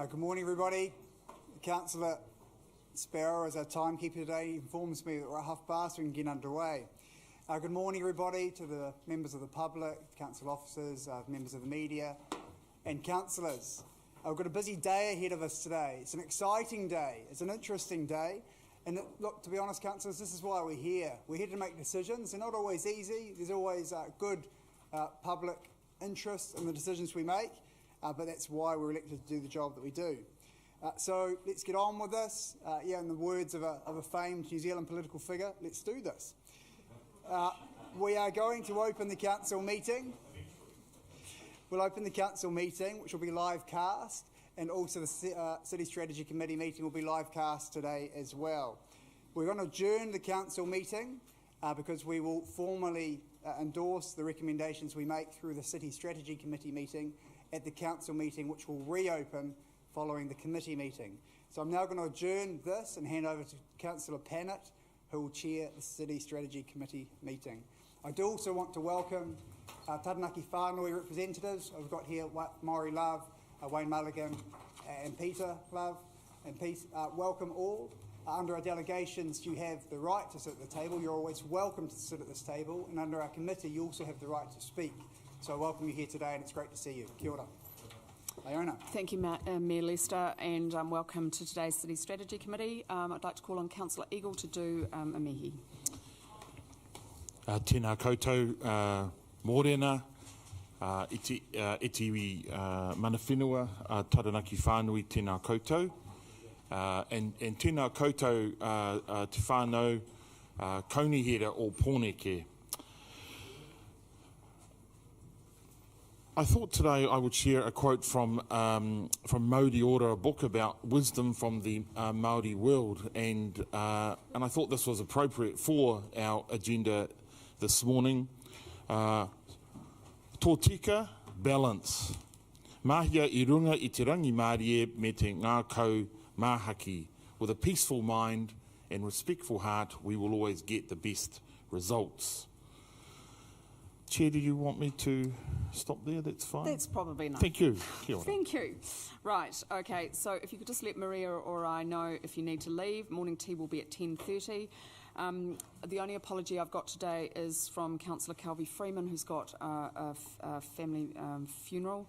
Good morning, everybody. Councillor Sparrow, as our timekeeper today, informs me that we're at past, so we can get underway. Good morning, everybody, to the members of the public, council officers, members of the media, and councillors. We've got a busy day ahead of us today. It's an exciting day. It's an interesting day. And look, to be honest, councillors, this is why we're here. We're here to make decisions. They're not always easy. There's always good public interest in the decisions we make. But that's why we're elected to do the job that we do. So let's get on with this. In the words of a famed New Zealand political figure, let's do this. We are going to open the council meeting. We'll open the council meeting, which will be live cast, and also the City Strategy Committee meeting will be live cast today as well. We're going to adjourn the council meeting because we will formally endorse the recommendations we make through the City Strategy Committee meeting at the council meeting, which will reopen following the committee meeting. So I'm now going to adjourn this and hand over to Councillor Pannett, who will chair the City Strategy Committee meeting. I do also want to welcome Taranaki whānui representatives. I've got here Morrie Love, Wayne Mulligan and Peter Love. And Pete, welcome all. Under our delegations, you have the right to sit at the table. You're always welcome to sit at this table. And under our committee, you also have the right to speak. So I welcome you here today, and it's great to see you. Kia ora. Iona. Thank you, Mayor Lester, and welcome to today's City Strategy Committee. I'd like to call on Councillor Eagle to do a mihi. Tēnā koutou, mōrena, iti mana whenua, Taranaki whānui tēnā koutou, and tēnā koutou te whānau, kaunihera o Pōneke. I thought today I would share a quote from Mauri Ora, a book about wisdom from the Māori world, and I thought this was appropriate for our agenda this morning. Tō tika, balance. Mahia I runga I te rangi Māori me te ngā kau māhaki. With a peaceful mind and respectful heart, we will always get the best results. Chair, do you want me to stop there? That's fine. That's probably enough. Thank you. Thank you. Right, okay, so if you could just let Maria or I know if you need to leave. Morning tea will be at 10:30. The only apology I've got today is from Councillor Calvi-Freeman, who's got a family funeral,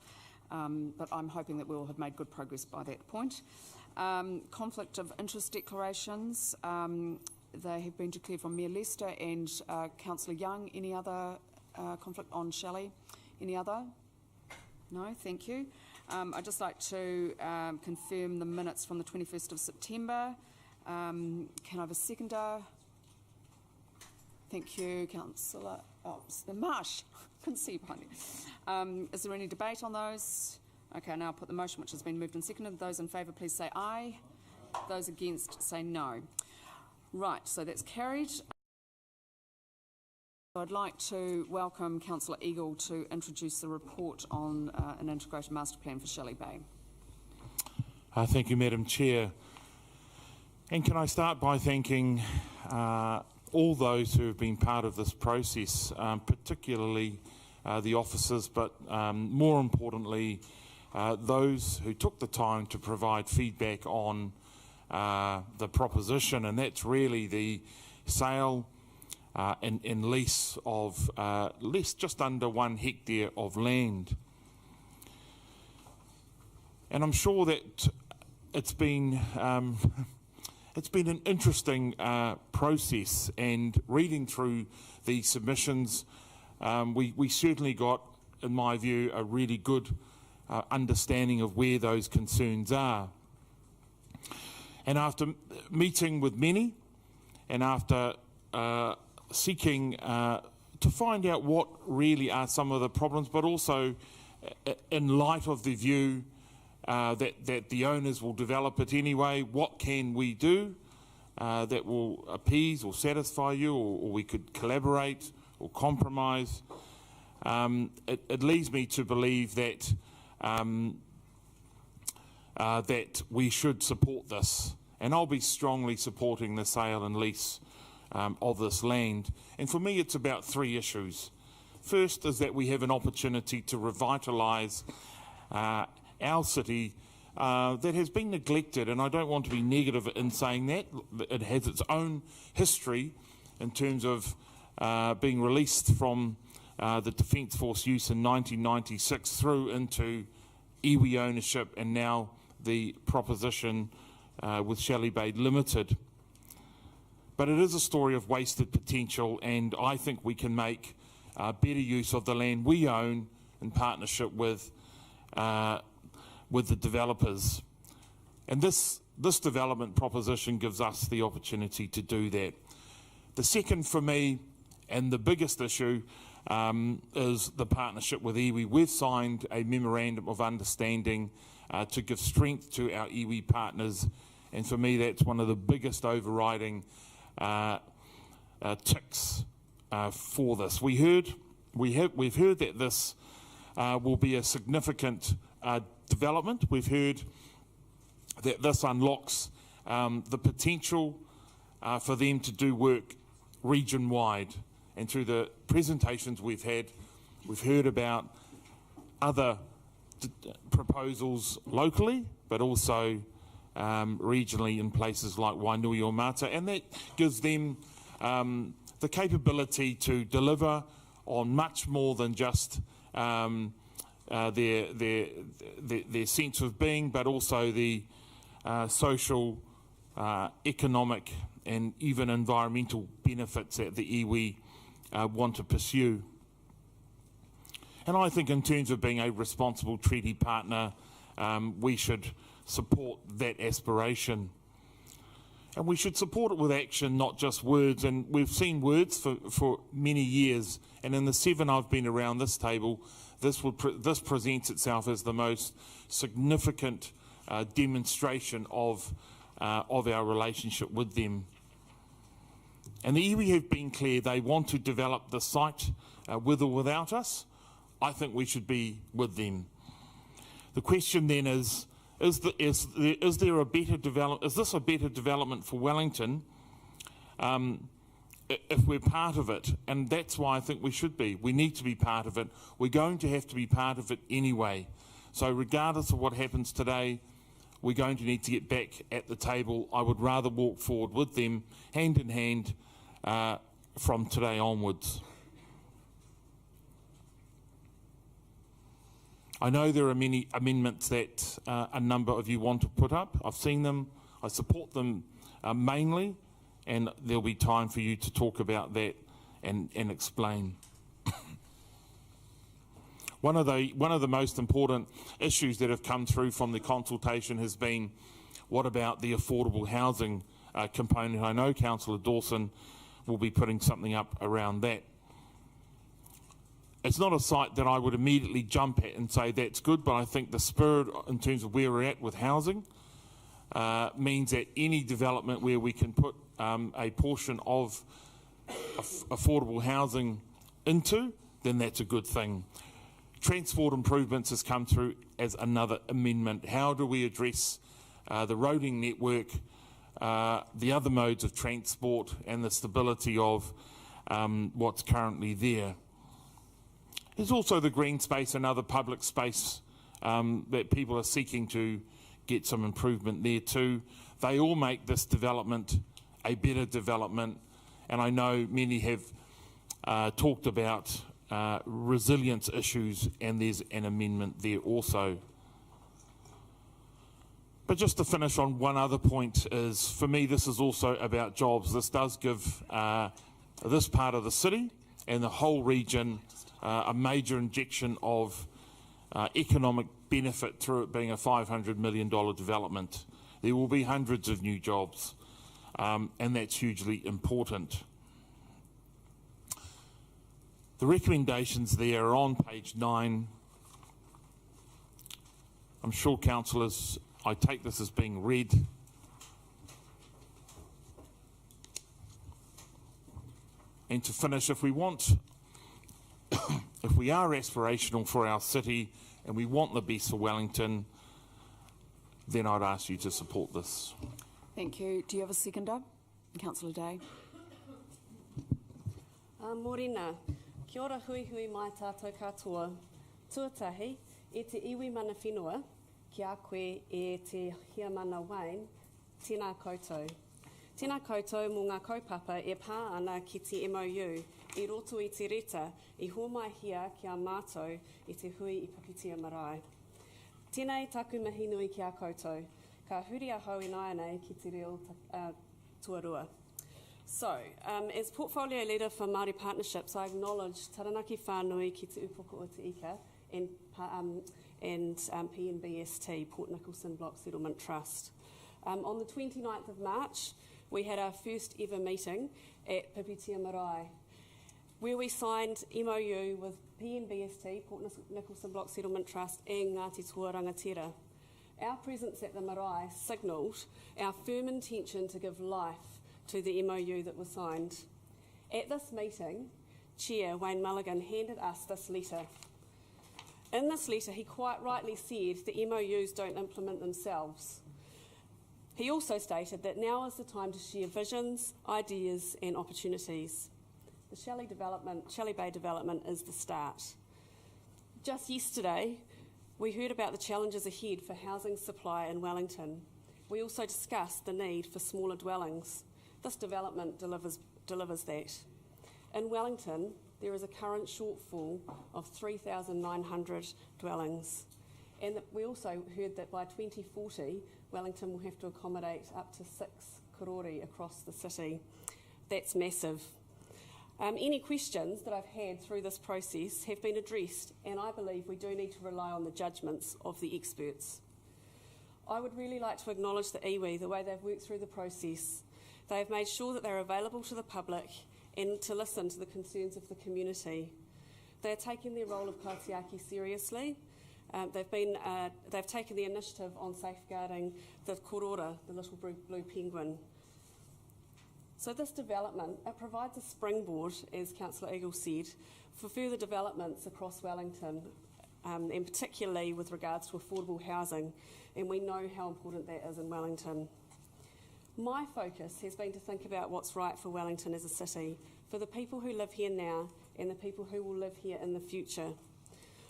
but I'm hoping that we'll have made good progress by that point. Conflict of interest declarations, they have been declared from Mayor Lester and Councillor Young. Any other conflict on Shelly? Any other? No, thank you. I'd just like to confirm the minutes from the 21st of September. Can I have a seconder? Thank you, Councillor Marsh. Couldn't see you behind me. Is there any debate on those? Okay, now I'll put the motion which has been moved and seconded. Those in favour, please say aye. Those against, say no. Right, so that's carried. I'd like to welcome Councillor Eagle to introduce the report on an integrated master plan for Shelly Bay. Thank you, Madam Chair. And can I start by thanking all those who have been part of this process, particularly the officers, but more importantly, those who took the time to provide feedback on the proposition, and that's really the sale and lease of just under 1 hectare of land. And I'm sure that it's been an interesting process, and reading through the submissions, we certainly got, in my view, a really good understanding of where those concerns are. And after meeting with many, and after seeking to find out what really are some of the problems, but also in light of the view that the owners will develop it anyway, what can we do that will appease or satisfy you, or we could collaborate or compromise? It leads me to believe that that we should support this, and I'll be strongly supporting the sale and lease of this land. And for me, it's about 3 issues. First is that we have an opportunity to revitalise our city that has been neglected, and I don't want to be negative in saying that. It has its own history in terms of being released from the Defence Force use in 1996 through into iwi ownership and now the proposition with Shelly Bay Limited. But it is a story of wasted potential, and I think we can make better use of the land we own in partnership with the developers. And this development proposition gives us the opportunity to do that. The second for me, and the biggest issue, is the partnership with iwi. We've signed a memorandum of understanding to give strength to our iwi partners, and for me that's one of the biggest overriding ticks for this. We've heard that this will be a significant development. We've heard that this unlocks the potential for them to do work region-wide. And through the presentations we've heard about other proposals locally, but also regionally in places like Wainui or Mata, and that gives them the capability to deliver on much more than just their sense of being, but also the social, economic and even environmental benefits that the iwi want to pursue. And I think in terms of being a responsible treaty partner, we should support that aspiration. And we should support it with action, not just words. And we've seen words for many years. And in the 7 I've been around this table, this presents itself as the most significant demonstration of our relationship with them. And the iwi have been clear, they want to develop the site with or without us. I think we should be with them. The question then is there a better development? Is this a better development for Wellington if we're part of it? And that's why I think we should be. We need to be part of it. We're going to have to be part of it anyway. So regardless of what happens today, we're going to need to get back at the table. I would rather walk forward with them, hand in hand, from today onwards. I know there are many amendments that a number of you want to put up. I've seen them. I support them mainly, and there'll be time for you to talk about that and explain. One of the most important issues that have come through from the consultation has been, what about the affordable housing component? I know Councillor Dawson will be putting something up around that. It's not a site that I would immediately jump at and say that's good, but I think the spirit in terms of where we're at with housing means that any development where we can put a portion of affordable housing into, then that's a good thing. Transport improvements has come through as another amendment. How do we address the roading network, the other modes of transport, and the stability of what's currently there? There's also the green space and other public space that people are seeking to get some improvement there too. They all make this development a better development, and I know many have talked about resilience issues, and there's an amendment there also. But just to finish on one other point is, for me, this is also about jobs. This does give this part of the city and the whole region a major injection of economic benefit through it being a $500 million development. There will be hundreds of new jobs, and that's hugely important. The recommendations there are on page 9. I'm sure councillors, I take this as being read. And to finish, if we want, if we are aspirational for our city and we want the best for Wellington, then I'd ask you to support this. Thank you. Do you have a seconder? Councillor Day. Morena, kia ora hui hui mai tātou katoa. Tuatahi, e te iwi mana whenua, ki a koe e te hiamana wain, tēnā koutou. Tēnā koutou mō ngā kaupapa e pā ana ki te MOU, I roto I te reta, I hōmaihia ki a mātou I te hui I papitia marae. Tēnei taku mahinui ki a koutou, ka huri a hau ināia nei ki te reo tuarua. So, as Portfolio Leader for Māori Partnerships, I acknowledge taranaki whānui ki te upoko o te ika and PNBST, Port Nicholson Block Settlement Trust. On the 29th of March, we had our first ever meeting at Papitia Marae, where we signed MOU with PNBST, Port Nicholson Block Settlement Trust, and Ngāti Toa Rangatira. Our presence at the marae signalled our firm intention to give life to the MOU that was signed. At this meeting, Chair Wayne Mulligan handed us this letter. In this letter, he quite rightly said the MOUs don't implement themselves. He also stated that now is the time to share visions, ideas and opportunities. The Shelly Bay development is the start. Just yesterday, we heard about the challenges ahead for housing supply in Wellington. We also discussed the need for smaller dwellings. This development delivers that. In Wellington, there is a current shortfall of 3,900 dwellings. And we also heard that by 2040, Wellington will have to accommodate up to 6 korori across the city. That's massive. Any questions that I've had through this process have been addressed, and I believe we do need to rely on the judgments of the experts. I would really like to acknowledge the iwi, the way they've worked through the process. They have made sure that they're available to the public and to listen to the concerns of the community. They are taking their role of kaitiaki seriously. They've taken the initiative on safeguarding the korora, the little blue penguin. So this development, it provides a springboard, as Councillor Eagle said, for further developments across Wellington, and particularly with regards to affordable housing, and we know how important that is in Wellington. My focus has been to think about what's right for Wellington as a city, for the people who live here now and the people who will live here in the future.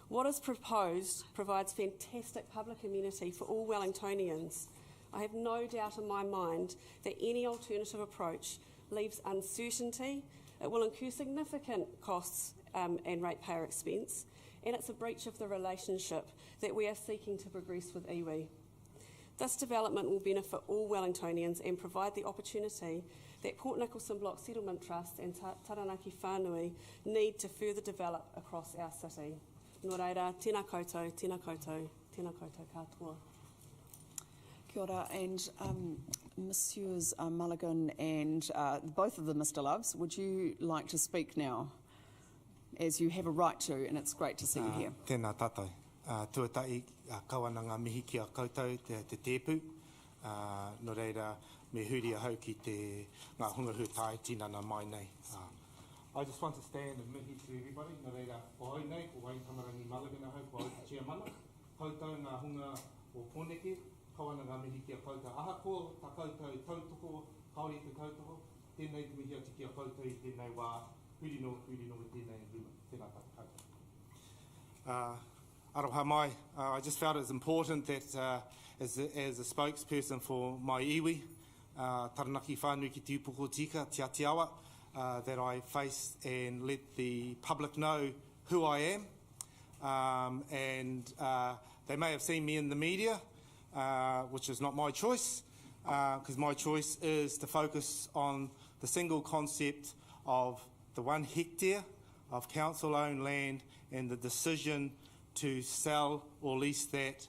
What is proposed provides fantastic public amenity for all Wellingtonians. I have no doubt in my mind that any alternative approach leaves uncertainty, it will incur significant costs and ratepayer expense, and it's a breach of the relationship that we are seeking to progress with iwi. This development will benefit all Wellingtonians and provide the opportunity that Port Nicholson Block Settlement Trust and Taranaki Whānui need to further develop across our city. Nō reira, tēnā koutou, tēnā koutou, tēnā koutou katoa. Kia ora, and Messrs Mulligan and both of the Mr Loves, would you like to speak now? As you have a right to, and it's great to see you here. Tēnā tātou. Tuatai kawana ngā mihi ki a koutou te tēpu. Nō reira, me huri a hau ki te ngā hungahu tai tinana mai nei. I just want to stand and mihi to everybody. Nō reira, o hau nei, o wai tamarangi Mulligan a hau, o hau te chairmana. Koutou ngā hunga o Pōneke, kawana ngā mihi ki a koutou. Aha ko, ta koutou tautoko, kaori te tautoko. Tēnei te mihi ati ki a koutou I tēnei wā, huri no tēnei rima. Tēnā koutou. Aroha mai, I just felt it was important that as a spokesperson for my iwi, Taranaki Whānui ki te upoko tika, Te Atiawa, that I face and let the public know who I am. And they may have seen me in the media, which is not my choice, because my choice is to focus on the single concept of the 1 hectare of council-owned land and the decision to sell or lease that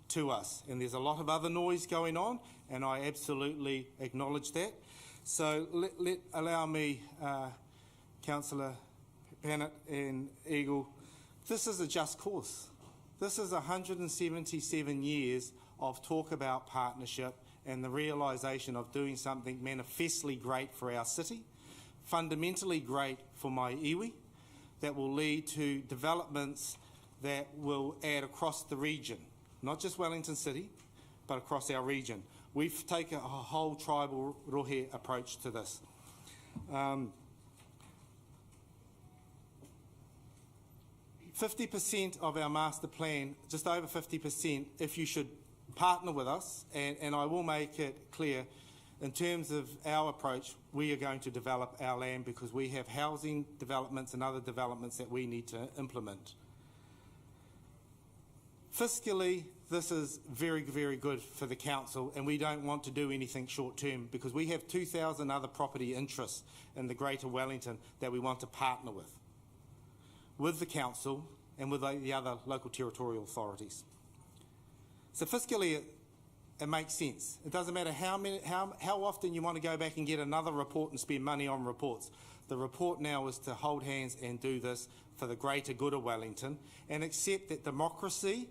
to us. And there's a lot of other noise going on, and I absolutely acknowledge that. So allow me, Councillor Pannett and Eagle, this is a just cause. This is 177 years of talk about partnership and the realisation of doing something manifestly great for our city, fundamentally great for my iwi, that will lead to developments that will add across the region, not just Wellington City, but across our region. We've taken a whole tribal rohe approach to this. 50% of our master plan, just over 50%, if you should partner with us, and I will make it clear, in terms of our approach, we are going to develop our land because we have housing developments and other developments that we need to implement. Fiscally, this is very, very good for the council, and we don't want to do anything short term because we have 2,000 other property interests in the Greater Wellington that we want to partner with the council and with the other local territorial authorities. So fiscally, it makes sense. It doesn't matter how often you want to go back and get another report and spend money on reports. The report now is to hold hands and do this for the greater good of Wellington and accept that democracy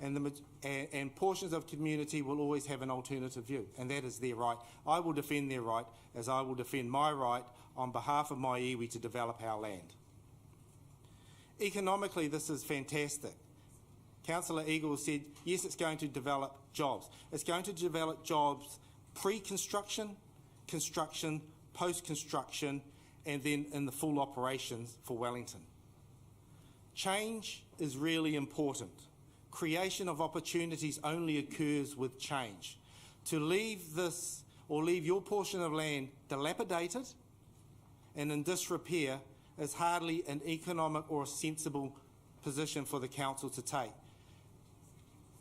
and portions of community will always have an alternative view, and that is their right. I will defend their right as I will defend my right on behalf of my iwi to develop our land. Economically, this is fantastic. Councillor Eagle said, yes, it's going to develop jobs. It's going to develop jobs pre-construction, construction, post-construction, and then in the full operations for Wellington. Change is really important. Creation of opportunities only occurs with change. To leave this or leave your portion of land dilapidated and in disrepair is hardly an economic or a sensible position for the council to take.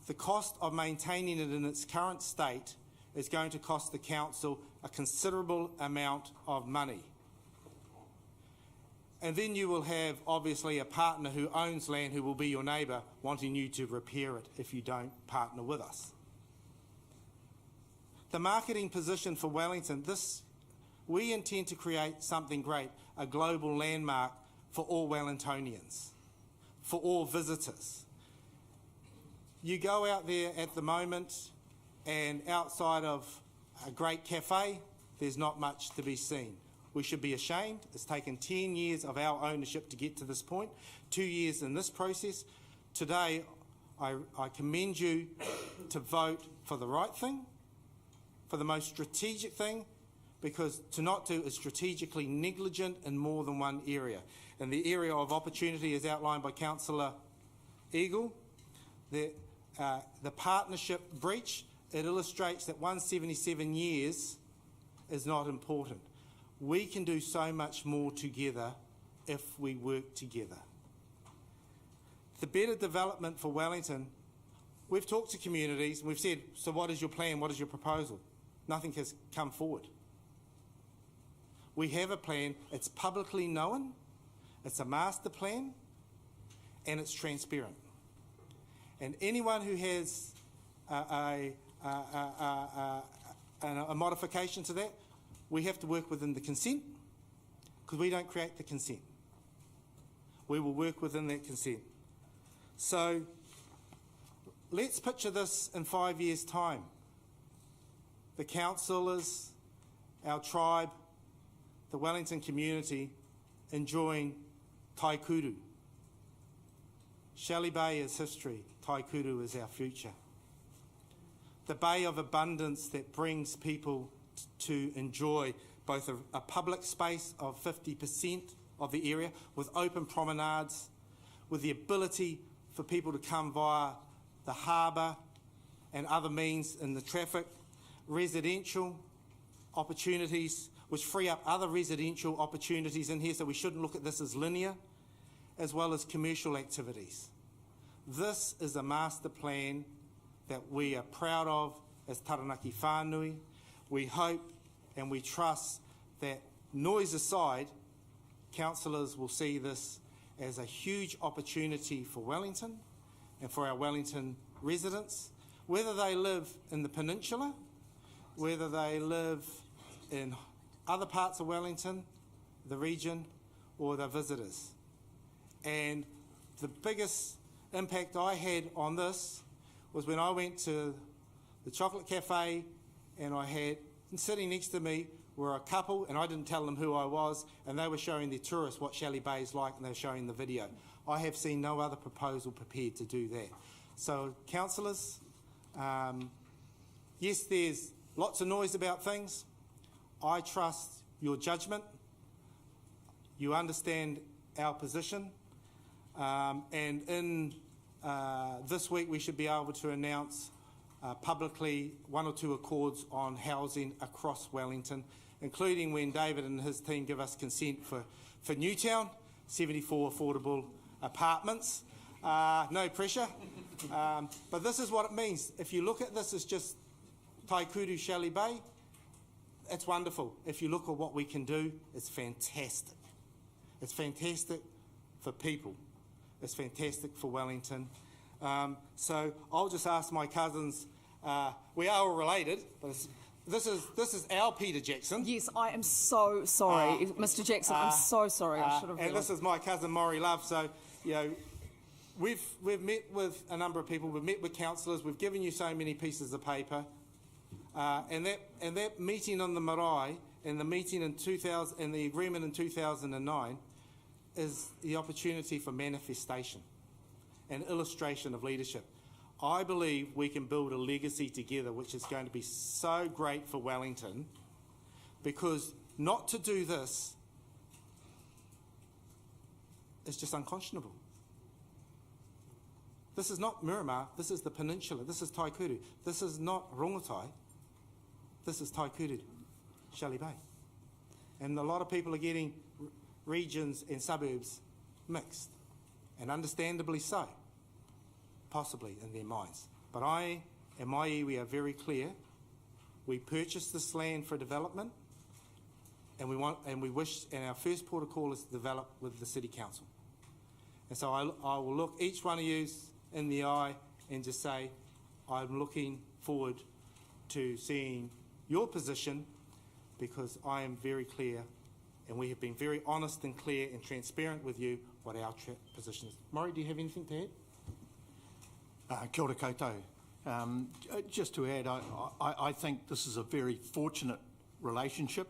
The cost of maintaining it in its current state is going to cost the council a considerable amount of money. And then you will have, obviously, a partner who owns land who will be your neighbour wanting you to repair it if you don't partner with us. The marketing position for Wellington, we intend to create something great, a global landmark for all Wellingtonians, for all visitors. You go out there at the moment and outside of a great cafe, there's not much to be seen. We should be ashamed. It's taken 10 years of our ownership to get to this point, 2 years in this process. Today, I commend you to vote for the right thing, for the most strategic thing, because to not do is strategically negligent in more than one area. And the area of opportunity is outlined by Councillor Eagle. The partnership breach, it illustrates that 177 years is not important. We can do so much more together if we work together. The better development for Wellington, we've talked to communities and we've said, so what is your plan, what is your proposal? Nothing has come forward. We have a plan, it's publicly known, it's a master plan, and it's transparent. And anyone who has a modification to that, we have to work within the consent, because we don't create the consent. We will work within that consent. So let's picture this in 5 years' time. The councillors, our tribe, the Wellington community enjoying Tai-Kuru. Shelly Bay is history, Tai-Kuru is our future. The bay of abundance that brings people to enjoy both a public space of 50% of the area with open promenades, with the ability for people to come via the harbour and other means in the traffic, residential opportunities which free up other residential opportunities in here, so we shouldn't look at this as linear, as well as commercial activities. This is a master plan that we are proud of as Taranaki whānui. We hope and we trust that, noise aside, councillors will see this as a huge opportunity for Wellington and for our Wellington residents, whether they live in the peninsula, whether they live in other parts of Wellington, the region, or the visitors. And the biggest impact I had on this was when I went to the Chocolate Cafe and sitting next to me were a couple, and I didn't tell them who I was, and they were showing their tourists what Shelly Bay is like, and they were showing the video. I have seen no other proposal prepared to do that. So, councillors, yes, there's lots of noise about things. I trust your judgment. You understand our position. And in this week we should be able to announce publicly 1 or 2 accords on housing across Wellington, including when David and his team give us consent for Newtown, 74 affordable apartments. No pressure. But this is what it means. If you look at this as just Tai-Kuru, Shelly Bay, it's wonderful. If you look at what we can do, it's fantastic. It's fantastic for people. It's fantastic for Wellington. So I'll just ask my cousins, we are all related, but this is our Peter Jackson. Yes, I am so sorry, Mr. Jackson. I'm so sorry. I should have. And this is my cousin Morrie Love. So, you know, we've met with a number of people. We've met with councillors. We've given you so many pieces of paper, and that meeting on the marae and the meeting in 2000 and the agreement in 2009 is the opportunity for manifestation and illustration of leadership. I believe we can build a legacy together which is going to be so great for Wellington, because not to do this is just unconscionable. This is not Miramar, this is the peninsula, this is Tai-Kuru, this is not Rongotai, this is Tai-Kuru, Shelly Bay. And a lot of people are getting regions and suburbs mixed, and understandably so, possibly in their minds. But I and my iwi are very clear. We purchased this land for development, and we wish, and our first port of call is to develop with the City Council. And so I will look each one of you in the eye and just say, I'm looking forward to seeing your position, because I am very clear, and we have been very honest and clear and transparent with you what our position is. Morrie, do you have anything to add? Kia ora koutou. Just to add, I think this is a very fortunate relationship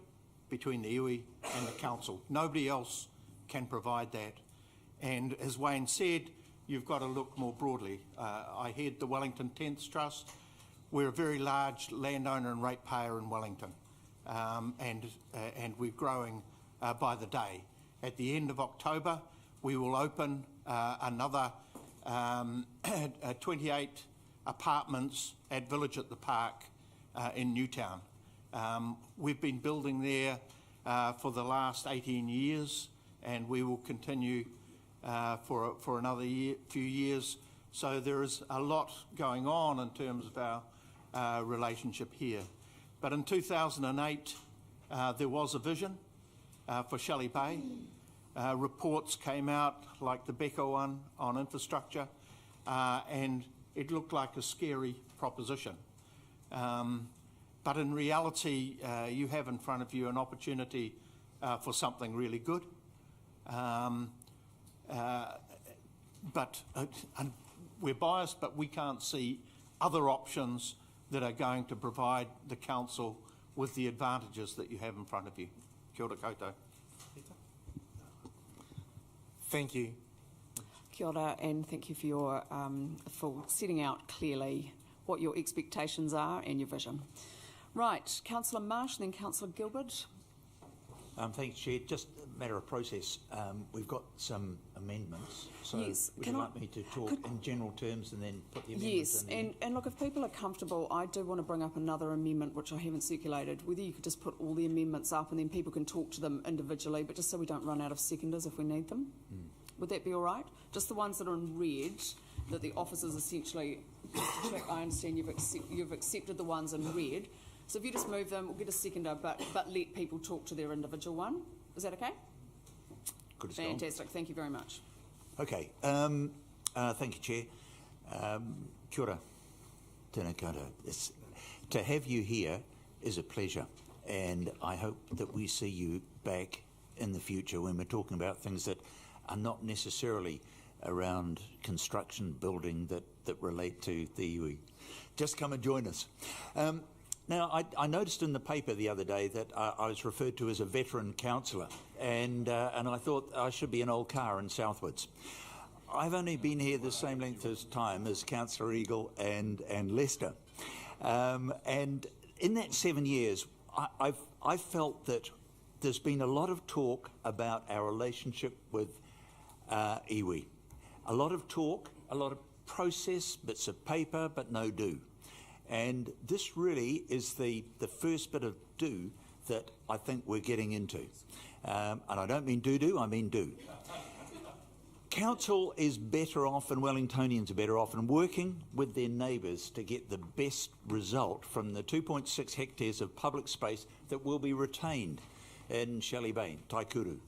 between the iwi and the council. Nobody else can provide that. And as Wayne said, you've got to look more broadly. I head the Wellington 10th Trust. We're a very large landowner and ratepayer in Wellington, and we're growing by the day. At the end of October, we will open another 28 apartments at Village at the Park in Newtown. We've been building there for the last 18 years, and we will continue for another few years. So there is a lot going on in terms of our relationship here. But in 2008, there was a vision for Shelly Bay. Reports came out like the Becca one on infrastructure, and it looked like a scary proposition. But in reality, you have in front of you an opportunity for something really good. But we're biased, but we can't see other options that are going to provide the council with the advantages that you have in front of you. Kia ora koutou. Thank you. Kia ora, and thank you for your for setting out clearly what your expectations are and your vision. Right, Councillor Marsh, then Councillor Gilberd. Thanks, Chair. Just a matter of process. We've got some amendments. So yes. would you like me to talk in general terms and then put the amendments in? Yes, and look, if people are comfortable, I do want to bring up another amendment which I haven't circulated. Whether you could just put all the amendments up and then people can talk to them individually, but just so we don't run out of seconders if we need them. Would that be all right? Just the ones that are in red, that the officers essentially, I understand you've accepted the ones in red. So if you just move them, we'll get a seconder, but let people talk to their individual one. Is that okay? Good as Fantastic. Thank you very much. Okay. Thank you, Chair. Kia ora. Tēnā koutou. To have you here is a pleasure, and I hope that we see you back in the future when we're talking about things that are not necessarily around construction, building that relate to the iwi. Just come and join us. Now, I noticed in the paper the other day that I was referred to as a veteran councillor, and I thought I should be an old car in Southwards. I've only been here the same length of time as Councillor Eagle and Lester, and in that 7 years, I've felt that there's been a lot of talk about our relationship with iwi, A lot of talk, a lot of process, bits of paper, but no do. And this really is the first bit of do that I think we're getting into. And I don't mean do-do, I mean do. Council is better off, and Wellingtonians are better off in working with their neighbours to get the best result from the 2.6 hectares of public space that will be retained in Shelly Bay, Tai-Kuru.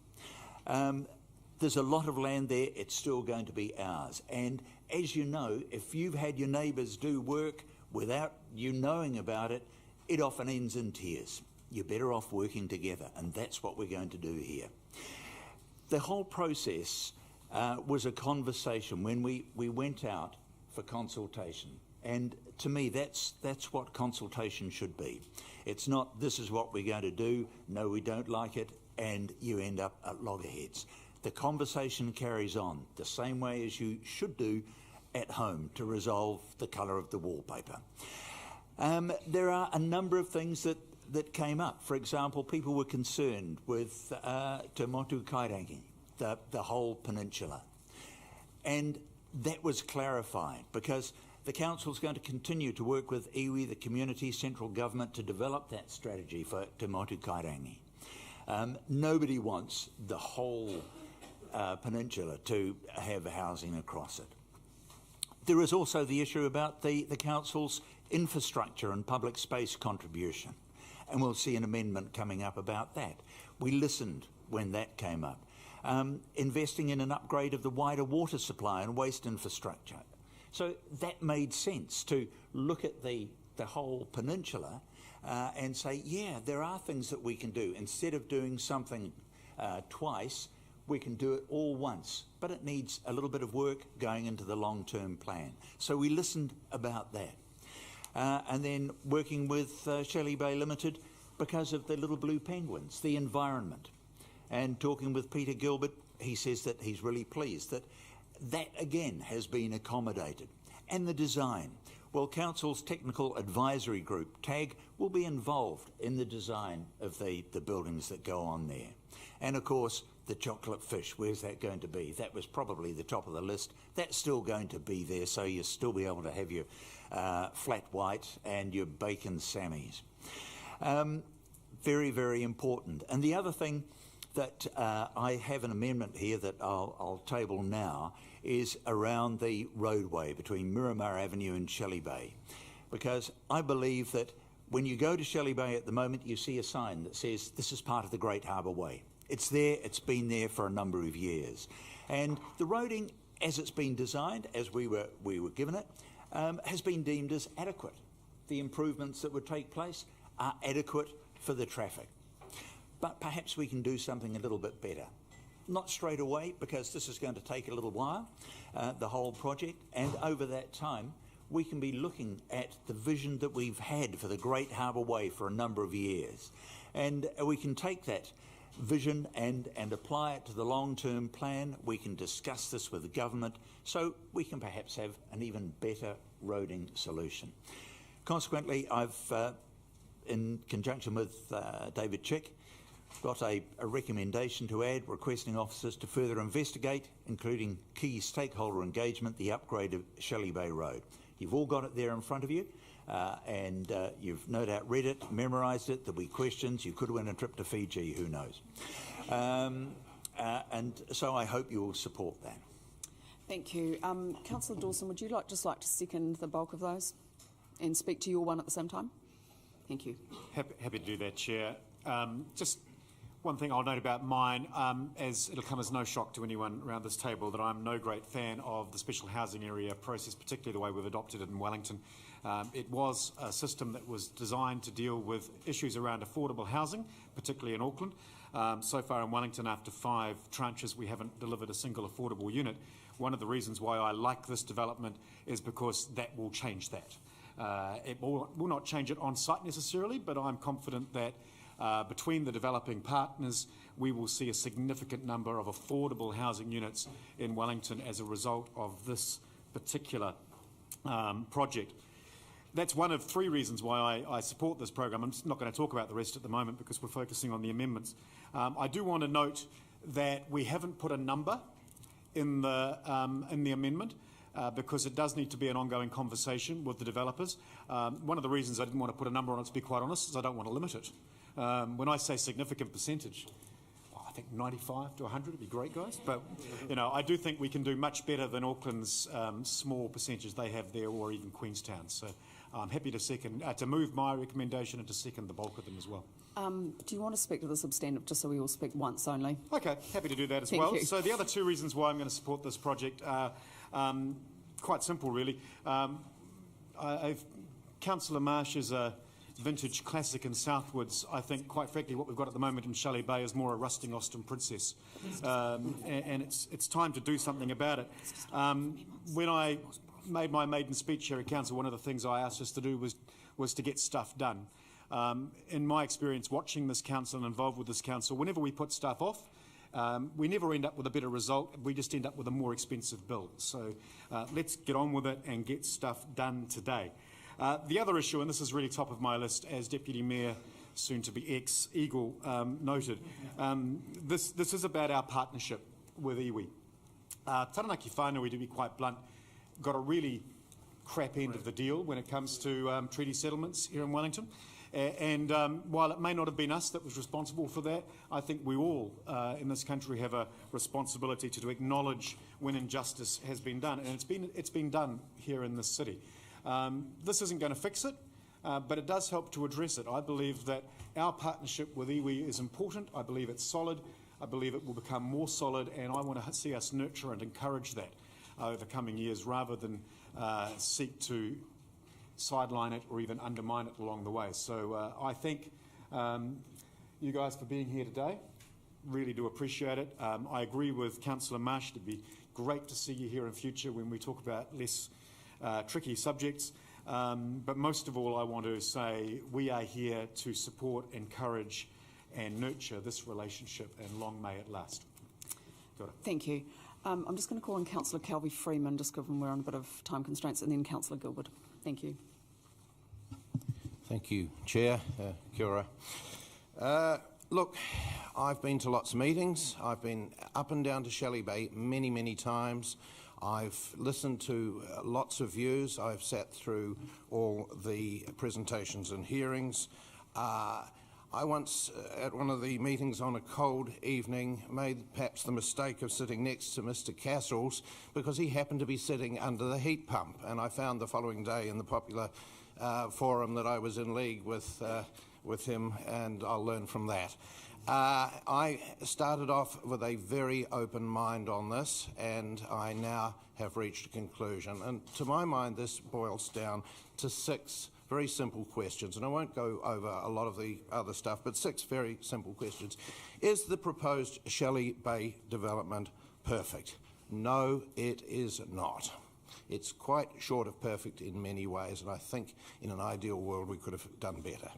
There's a lot of land there, it's still going to be ours. And as you know, if you've had your neighbours do work without you knowing about it, it often ends in tears. You're better off working together, and that's what we're going to do here. The whole process was a conversation when we went out for consultation. And to me, that's what consultation should be. It's not, this is what we're going to do, no, we don't like it, and you end up at loggerheads. The conversation carries on the same way as you should do at home to resolve the colour of the wallpaper. There are a number of things that came up. For example, people were concerned with Te Motu Kairangi, the whole peninsula. And that was clarified because the council's going to continue to work with iwi, the community, central government, to develop that strategy for Te Motu Kairangi. Nobody wants the whole peninsula to have housing across it. There is also the issue about the council's infrastructure and public space contribution, and we'll see an amendment coming up about that. We listened when that came up. Investing in an upgrade of the wider water supply and waste infrastructure. So that made sense to look at the whole peninsula and say, yeah, there are things that we can do. Instead of doing something twice, we can do it all once, but it needs a little bit of work going into the long-term plan. So we listened about that. And then working with Shelly Bay Limited because of the little blue penguins, the environment. And talking with Peter Gilberd, he says that he's really pleased that that again has been accommodated. And the design. Well, Council's Technical Advisory Group, TAG, will be involved in the design of the buildings that go on there. And of course, the chocolate fish, where's that going to be? That was probably the top of the list. That's still going to be there, so you'll still be able to have your flat white and your bacon sammies. Very, very important. And the other thing that I have an amendment here that I'll table now is around the roadway between Miramar Avenue and Shelly Bay. Because I believe that when you go to Shelly Bay at the moment, you see a sign that says this is part of the Great Harbour Way. It's there, it's been there for a number of years. And the roading, as it's been designed, as we were given it, has been deemed as adequate. The improvements that would take place are adequate for the traffic. But perhaps we can do something a little bit better. Not straight away, because this is going to take a little while, the whole project, and over that time, we can be looking at the vision that we've had for the Great Harbour Way for a number of years. And we can take that vision and apply it to the long-term plan. We can discuss this with the government, so we can perhaps have an even better roading solution. Consequently, I've, in conjunction with David Chick, got a recommendation to add requesting officers to further investigate, including key stakeholder engagement, the upgrade of Shelly Bay Road. You've all got it there in front of you, and you've no doubt read it, memorised it. There'll be questions. You could win a trip to Fiji, who knows. And so I hope you will support that. Thank you. Councillor Dawson, would you just like to second the bulk of those and speak to your one at the same time? Thank you. Happy to do that, Chair. Just one thing I'll note about mine, as it'll come as no shock to anyone around this table, that I'm no great fan of the special housing area process, particularly the way we've adopted it in Wellington. It was a system that was designed to deal with issues around affordable housing, particularly in Auckland. So far in Wellington, after 5 tranches, we haven't delivered a single affordable unit. One of the reasons why I like this development is because that will change that. It will not change it on site necessarily, but I'm confident that between the developing partners, we will see a significant number of affordable housing units in Wellington as a result of this particular project. That's one of 3 reasons why I support this program. I'm just not going to talk about the rest at the moment because we're focusing on the amendments. I do want to note that we haven't put a number in the amendment. Because it does need to be an ongoing conversation with the developers. One of the reasons I didn't want to put a number on it, to be quite honest, is I don't want to limit it. When I say significant percentage, I think 95 to 100 would be great, guys. But, I do think we can do much better than Auckland's small percentage they have there, or even Queenstown. So I'm happy to move my recommendation and to second the bulk of them as well. Do you want to speak to the substantive, just so we all speak once only? Okay, happy to do that as Thank well. you. So the other two reasons why I'm going to support this project are quite simple, really. Councillor Marsh is a vintage classic in Southwards. I think, quite frankly, what we've got at the moment in Shelly Bay is more a rusting Austin princess. And it's time to do something about it. When I made my maiden speech here at Council, one of the things I asked us to do was to get stuff done. In my experience watching this council and involved with this council, whenever we put stuff off, we never end up with a better result. We just end up with a more expensive bill. So let's get on with it and get stuff done today. The other issue, and this is really top of my list, as Deputy Mayor, soon to be ex-Eagle, noted, this is about our partnership with iwi. Taranaki whānui, to be quite blunt, got a really crap end of the deal when it comes to treaty settlements here in Wellington. And while it may not have been us that was responsible for that, I think we all in this country have a responsibility to acknowledge when injustice has been done, and it's been done here in this city. This isn't going to fix it, but it does help to address it. I believe that our partnership with iwi is important. I believe it's solid. I believe it will become more solid, and I want to see us nurture and encourage that over the coming years, rather than seek to sideline it or even undermine it along the way. So I thank you guys for being here today. Really do appreciate it. I agree with Councillor Marsh. It'd be great to see you here in future when we talk about less tricky subjects. But most of all, I want to say we are here to support, encourage and nurture this relationship, and long may it last. Got it. Thank you. I'm just going to call on Councillor Calvi-Freeman, just given we're on a bit of time constraints, and then Councillor Gilberd. Thank you. Thank you, Chair. Kia ora. Look, I've been to lots of meetings. I've been up and down to Shelly Bay many, many times. I've listened to lots of views. I've sat through all the presentations and hearings. I once, at one of the meetings on a cold evening, made perhaps the mistake of sitting next to Mr. Castles because he happened to be sitting under the heat pump, and I found the following day in the popular forum that I was in league with him, and I'll learn from that. I started off with a very open mind on this, and I now have reached a conclusion. And to my mind, this boils down to 6 very simple questions, and I won't go over a lot of the other stuff, but 6 very simple questions. Is the proposed Shelly Bay development perfect? No, it is not. It's quite short of perfect in many ways, and I think in an ideal world we could have done better.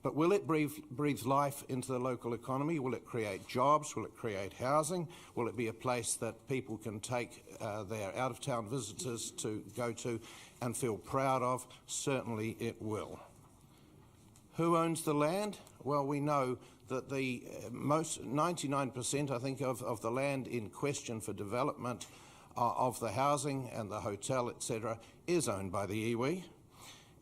But will it breathe life into the local economy? Will it create jobs? Will it create housing? Will it be a place that people can take their out-of-town visitors to go to and feel proud of? Certainly it will. Who owns the land? Well, we know that the 99%, I think, of the land in question for development of the housing and the hotel, etc., is owned by the iwi,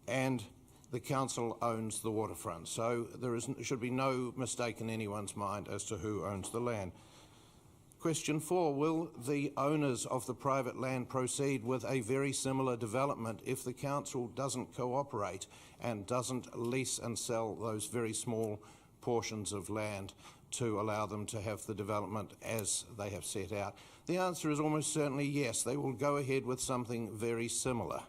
and the council owns the waterfront. So there should be no mistake in anyone's mind as to who owns the land. Question 4, will the owners of the private land proceed with a very similar development if the council doesn't cooperate and doesn't lease and sell those very small portions of land to allow them to have the development as they have set out? The answer is almost certainly yes. They will go ahead with something very similar.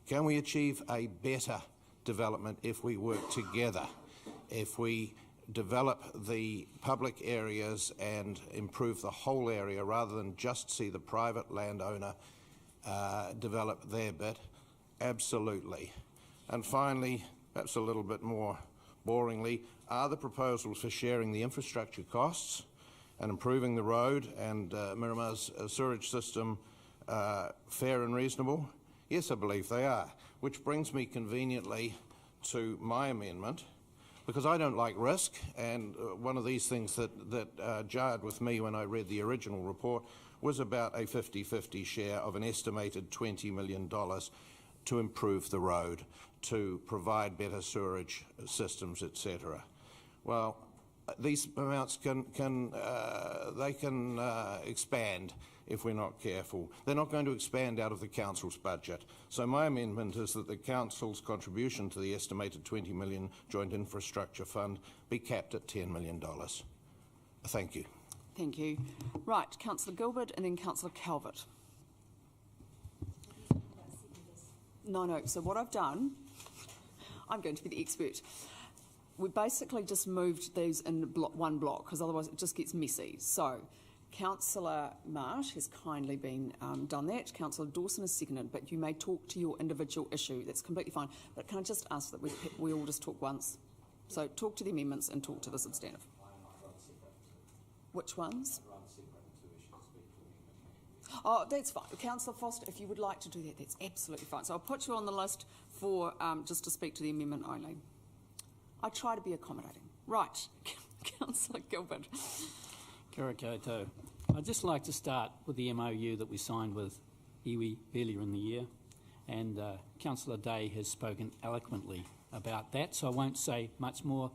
Can we achieve a better development if we work together? If we develop the public areas and improve the whole area rather than just see the private landowner develop their bit? Absolutely. And finally, perhaps a little bit more boringly, are the proposals for sharing the infrastructure costs and improving the road and Miramar's sewerage system fair and reasonable? Yes, I believe they are, which brings me conveniently to my amendment, because I don't like risk, and one of these things that jarred with me when I read the original report was about a 50-50 share of an estimated $20 million to improve the road, to provide better sewerage systems, etc. Well, these amounts can expand if we're not careful. They're not going to expand out of the council's budget. So my amendment is that the council's contribution to the estimated $20 million Joint Infrastructure Fund be capped at $10 million. Thank you. Thank you. Right, Councillor Gilberd and then Councillor Calvert. No. So what I've done, I'm going to be the expert. We basically just moved these in one block because otherwise it just gets messy. So Councillor Marsh has kindly been done that. Councillor Dawson has seconded, but you may talk to your individual issue. That's completely fine. But can I just ask that we all just talk once? So talk to the amendments and talk to the substantive. Which ones? Oh, that's fine. Councillor Foster, if you would like to do that, that's absolutely fine. So I'll put you on the list for just to speak to the amendment only. I try to be accommodating. Right, Councillor Gilberd. Kia ora koutou. I'd just like to start with the MOU that we signed with iwi earlier in the year, and Councillor Day has spoken eloquently about that, so I won't say much more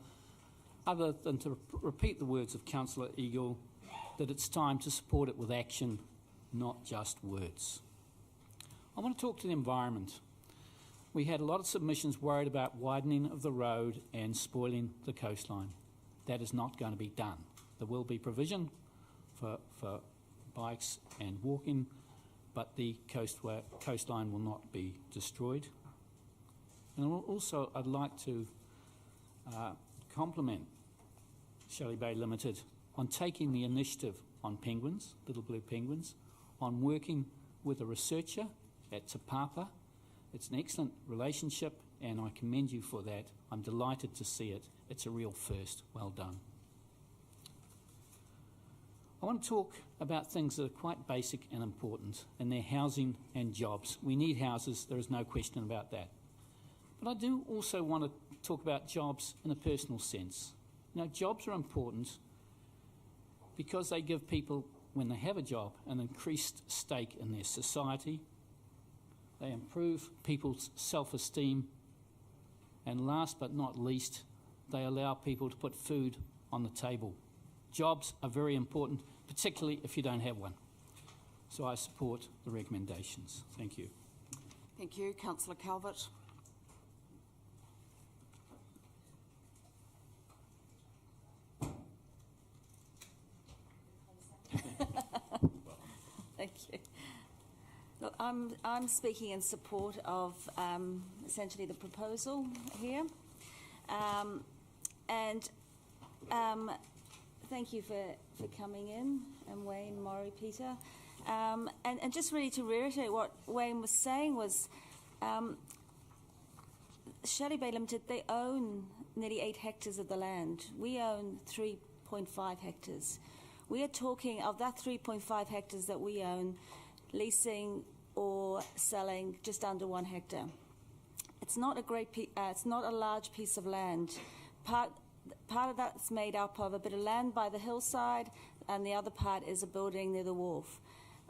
other than to repeat the words of Councillor Eagle, that it's time to support it with action, not just words. I want to talk to the environment. We had a lot of submissions worried about widening of the road and spoiling the coastline. That is not going to be done. There will be provision for bikes and walking, but the coastline will not be destroyed. And also I'd like to compliment Shelly Bay Limited on taking the initiative on penguins, little blue penguins, on working with a researcher at Te Papa. It's an excellent relationship and I commend you for that. I'm delighted to see it. It's a real first. Well done. I want to talk about things that are quite basic and important, and they're housing and jobs. We need houses, there is no question about that. But I do also want to talk about jobs in a personal sense. Now, jobs are important because they give people, when they have a job, an increased stake in their society. They improve people's self-esteem. And last but not least, they allow people to put food on the table. Jobs are very important, particularly if you don't have one. So I support the recommendations. Thank you. Thank you. Councillor Calvert. Thank you. Look, I'm speaking in support of essentially the proposal here, and thank you for coming in, and Wayne, Morrie, Peter, and just really to reiterate what Wayne was saying was Shelly Bay Limited, they own nearly 8 hectares of the land. We own 3.5 hectares. We are talking of that 3.5 hectares that we own, leasing or selling just under 1 hectare. It's not a it's not a large piece of land. Part of that's made up of a bit of land by the hillside, and the other part is a building near the wharf.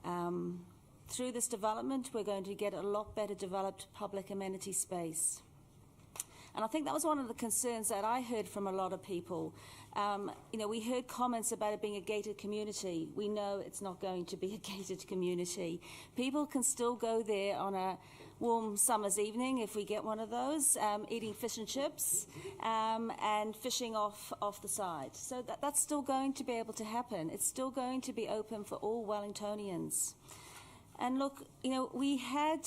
Through this development, we're going to get a lot better developed public amenity space. And I think that was one of the concerns that I heard from a lot of people. You know, we heard comments about it being a gated community. We know it's not going to be a gated community. People can still go there on a warm summer's evening, if we get one of those, eating fish and chips and fishing off the side. So that's still going to be able to happen. It's still going to be open for all Wellingtonians. And look, you know, we had...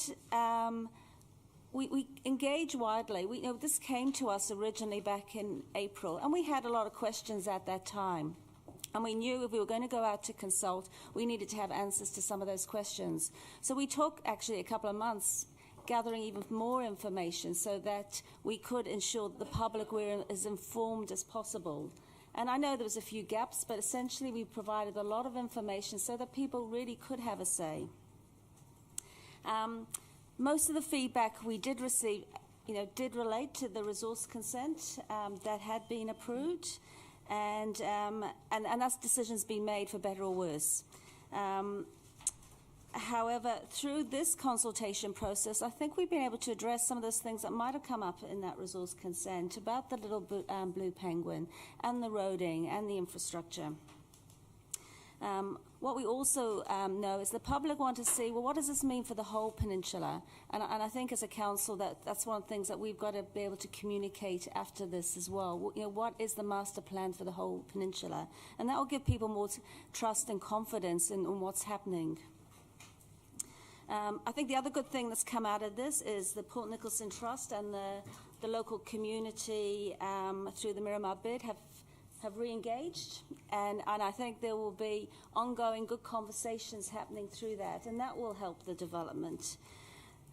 We engage widely. This came to us originally back in April, and we had a lot of questions at that time. And we knew if we were going to go out to consult, we needed to have answers to some of those questions. So we took actually a couple of months gathering even more information so that we could ensure that the public were as informed as possible. And I know there was a few gaps, but essentially we provided a lot of information so that people really could have a say. Most of the feedback we did receive did relate to the resource consent that had been approved, and that decision's been made for better or worse. However, through this consultation process, I think we've been able to address some of those things that might have come up in that resource consent about the little blue penguin and the roading and the infrastructure. What we also know is the public want to see, well, what does this mean for the whole peninsula? And I think as a council that's one of the things that we've got to be able to communicate after this as well. What is the master plan for the whole peninsula? And that will give people more trust and confidence in what's happening. I think the other good thing that's come out of this is the Port Nicholson Trust and the local community through the Miramar bid have re-engaged, and I think there will be ongoing good conversations happening through that, and that will help the development.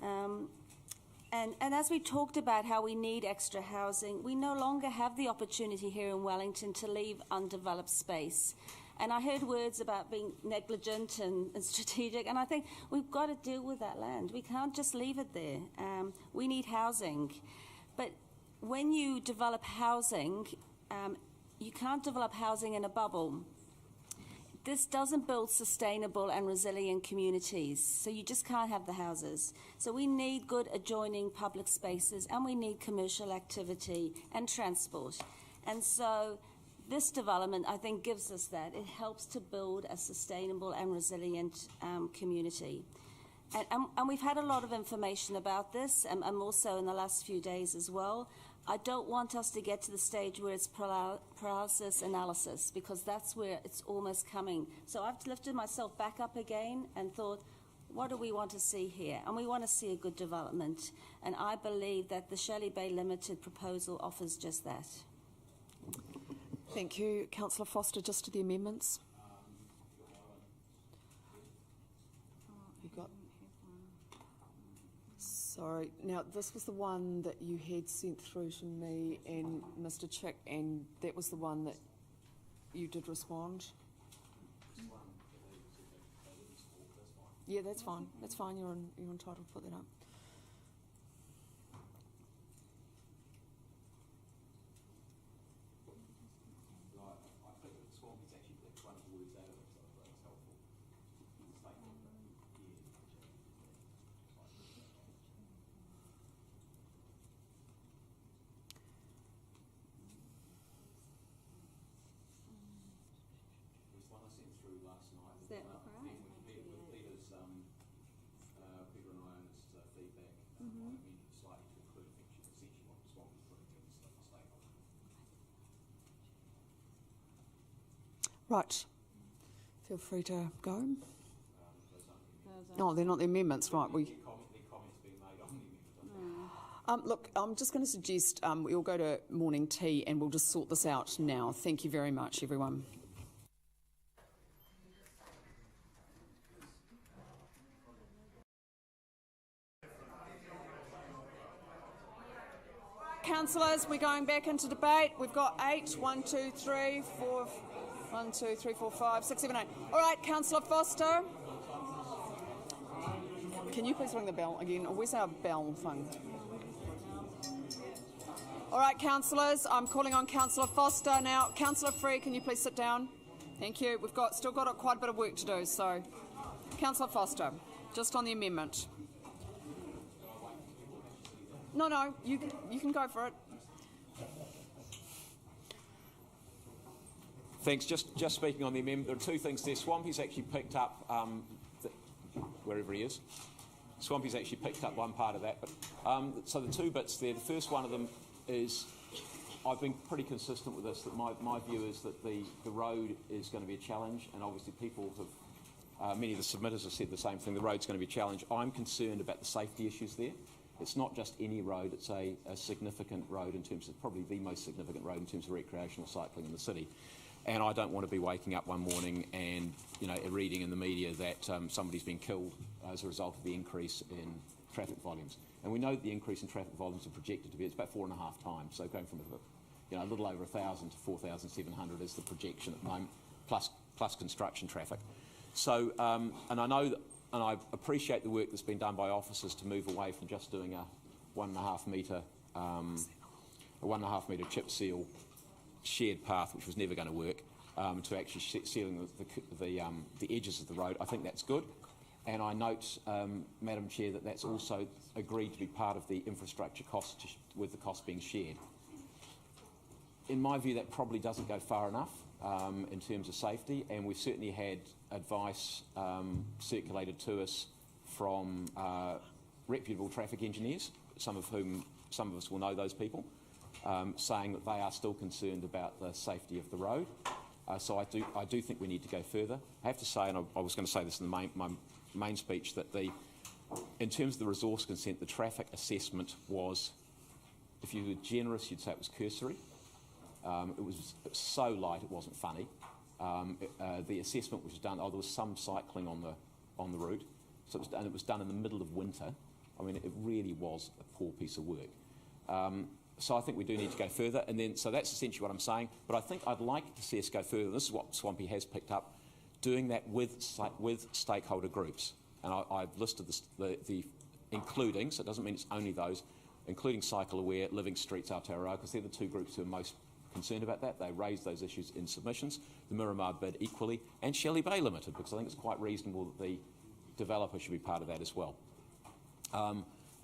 And as we talked about how we need extra housing, we no longer have the opportunity here in Wellington to leave undeveloped space. And I heard words about being negligent and strategic, and I think we've got to deal with that land. We can't just leave it there. We need housing. But when you develop housing, you can't develop housing in a bubble. This doesn't build sustainable and resilient communities, so you just can't have the houses. So we need good adjoining public spaces, and we need commercial activity and transport. And so this development, I think, gives us that. It helps to build a sustainable and resilient community. And we've had a lot of information about this, and also in the last few days as well. I don't want us to get to the stage where it's paralysis analysis, because that's where it's almost coming. So I've lifted myself back up again and thought, what do we want to see here? And we want to see a good development. And I believe that the Shelly Bay Limited proposal offers just that. Thank you. Councillor Foster, just to the amendments. You got... Sorry. Now, this was the one that you had sent through to me and Mr. Chick, and that was the one that you did respond? Yeah, that's fine. That's fine. You're entitled to put that up. Right. Feel free to go. No, they're not the amendments, right? Look, I'm just going to suggest we'll go to morning tea and we'll just sort this out now. Thank you very much, everyone. Councillors, we're going back into debate. We've got 8, 1, 2, 3, 4, 1, 2, 3, 4, 5, 6, 7, 8. All right, Councillor Foster. Can you please ring the bell again? Where's our bell thing? All right, councillors, I'm calling on Councillor Foster now. Councillor Free, can you please sit down? Thank you. We've still got quite a bit of work to do, so. Councillor Foster, just on the amendment. No, you can go for it. Thanks. Just speaking on the amendment, there are two things there. Swampy's actually picked up, wherever he is, Swampy's actually picked up one part of that. But so the two bits there, the first one of them is, I've been pretty consistent with this, that my view is that the road is going to be a challenge, and obviously people have, many of the submitters have said the same thing, the road's going to be a challenge. I'm concerned about the safety issues there. It's not just any road, it's a significant road in terms of, probably the most significant road in terms of recreational cycling in the city. And I don't want to be waking up one morning and, reading in the media that somebody's been killed as a result of the increase in traffic volumes. And we know that the increase in traffic volumes are projected to be, it's about 4.5 times. So going from a little over 1,000 to 4,700 is the projection at the moment, plus construction traffic. So, and I know that, and I appreciate the work that's been done by officers to move away from just doing 1.5 metre a 1.5 metre chip seal shared path, which was never going to work, to actually sealing the edges of the road. I think that's good. And I note, Madam Chair, that that's also agreed to be part of the infrastructure cost, with the cost being shared. In my view, that probably doesn't go far enough in terms of safety, and we've certainly had advice circulated to us from reputable traffic engineers, some of us will know those people, saying that they are still concerned about the safety of the road. So I do think we need to go further. I have to say, and I was going to say this in my main speech, that in terms of the resource consent, the traffic assessment was, if you were generous, you'd say it was cursory. It was so light it wasn't funny. The assessment was done. There was some cycling on the route, so it was done in the middle of winter. I mean, it really was a poor piece of work. So I think we do need to go further, and then so that's essentially what I'm saying. But I think I'd like to see us go further. This is what Swampy has picked up, doing that with stakeholder groups, and I've listed the including. So it doesn't mean it's only those, including Cycle Aware, Living Streets, Aotearoa, because they're the two groups who are most concerned about that. They raised those issues in submissions. The Miramar bid equally, and Shelly Bay Limited, because I think it's quite reasonable that the developer should be part of that as well.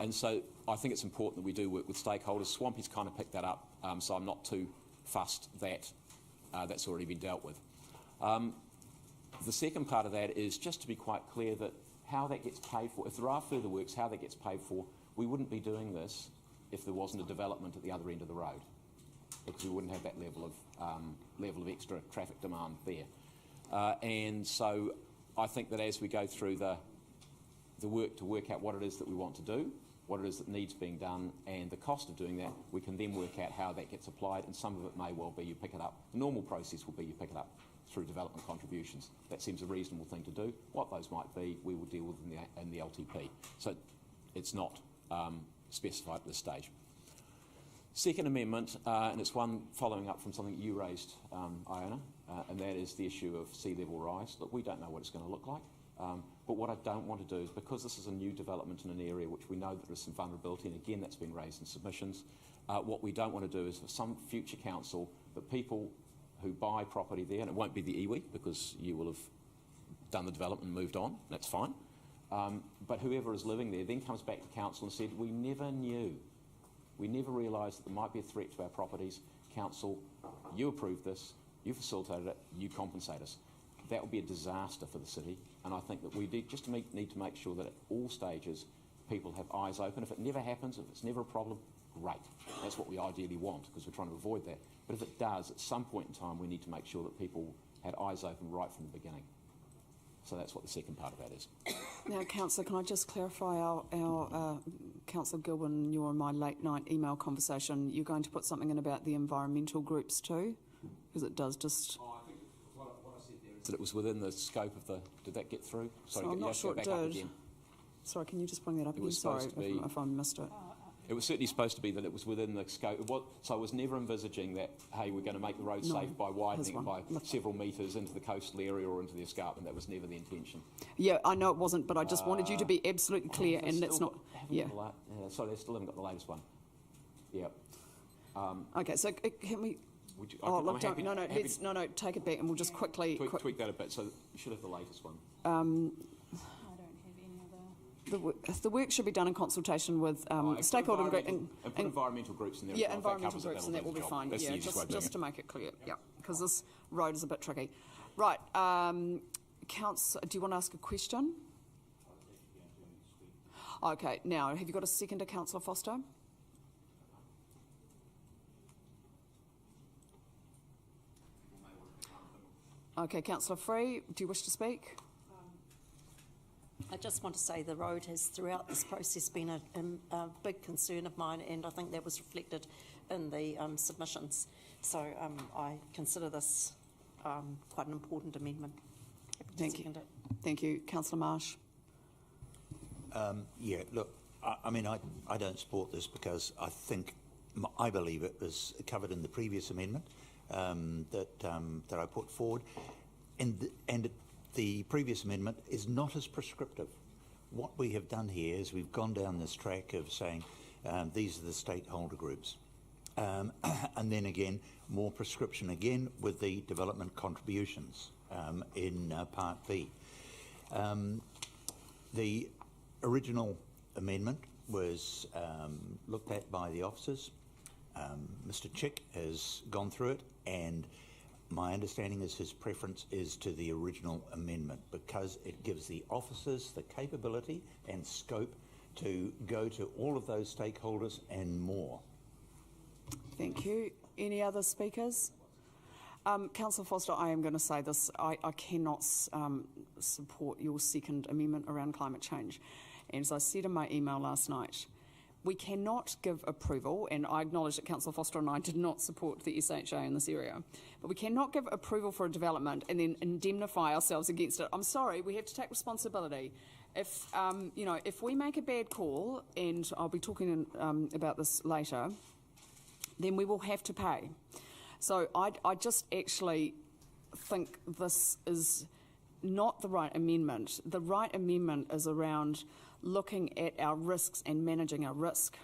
And so I think it's important that we do work with stakeholders. Swampy's kind of picked that up, so I'm not too fussed that that's already been dealt with. The second part of that is just to be quite clear that how that gets paid for, if there are further works, how that gets paid for. We wouldn't be doing this if there wasn't a development at the other end of the road, because we wouldn't have that level of extra traffic demand there. And so I think that as we go through the work to work out what it is that we want to do, what it is that needs being done, and the cost of doing that, we can then work out how that gets applied, and some of it may well be you pick it up. The normal process will be you pick it up through development contributions. That seems a reasonable thing to do. What those might be, we will deal with in the LTP. So it's not specified at this stage. Second amendment, and it's one following up from something you raised, Iona, and that is the issue of sea level rise. Look, we don't know what it's going to look like. But what I don't want to do is, because this is a new development in an area which we know that there is some vulnerability, and again that's been raised in submissions, what we don't want to do is for some future council that people who buy property there, and it won't be the iwi because you will have done the development and moved on, that's fine, but whoever is living there then comes back to council and said, we never knew, we never realised that there might be a threat to our properties. Council, you approved this, you facilitated it, you compensate us. That would be a disaster for the city, and I think that we need to make sure that at all stages people have eyes open. If it never happens, if it's never a problem, great. That's what we ideally want, because we're trying to avoid that. But if it does, at some point in time, we need to make sure that people had eyes open right from the beginning. So that's what the second part of that is. Now, Councillor, can I just clarify our Councillor Gilberd and your and my late night email conversation? You're going to put something in about the environmental groups too? Because it does just... That it was within the scope of the... Did that get through? Sorry, so I'm not sure it did. Sorry, can you just bring that up again? Sorry if I missed it. It was certainly supposed to be that it was within the scope. So I was never envisaging that, hey, we're going to make the road safe by widening it by several metres into the coastal area or into the escarpment. That was never the intention. Yeah, I know it wasn't, but I just wanted you to be absolutely clear, and that's not... Yeah. Sorry, they still haven't got the latest one. Yeah. Okay, so can we... No, take it back and we'll just quickly... Tweak that a bit, so you should have the latest one. I don't have any other... The work should be done in consultation with stakeholder... And put environmental groups in there. Yeah, environmental groups, and that will be fine. Yeah, just to make it clear, yeah, because this road is a bit tricky. Right, Councillor, do you want to ask a question? Okay, now, have you got a seconder, Councillor Foster? Okay, Councillor Free, do you wish to speak? I just want to say the road has throughout this process been a big concern of mine, and I think that was reflected in the submissions. So I consider this quite an important amendment. Thank you. Thank you. Councillor Marsh. Yeah, look, I mean, I don't support this because I believe it was covered in the previous amendment that I put forward, and the previous amendment is not as prescriptive. What we have done here is we've gone down this track of saying These are the stakeholder groups. And then again, more prescription again with the development contributions in Part B. The original amendment was looked at by the officers. Mr. Chick has gone through it, and my understanding is his preference is to the original amendment because it gives the officers the capability and scope to go to all of those stakeholders and more. Thank you. Any other speakers? Councillor Foster, I am going to say this. I cannot support your second amendment around climate change. And as I said in my email last night, we cannot give approval, and I acknowledge that Councillor Foster and I did not support the SHA in this area, but we cannot give approval for a development and then indemnify ourselves against it. I'm sorry, we have to take responsibility. If, you know, if we make a bad call, and I'll be talking about this later, then we will have to pay. So I just actually think this is not the right amendment. The right amendment is around looking at our risks and managing our risk.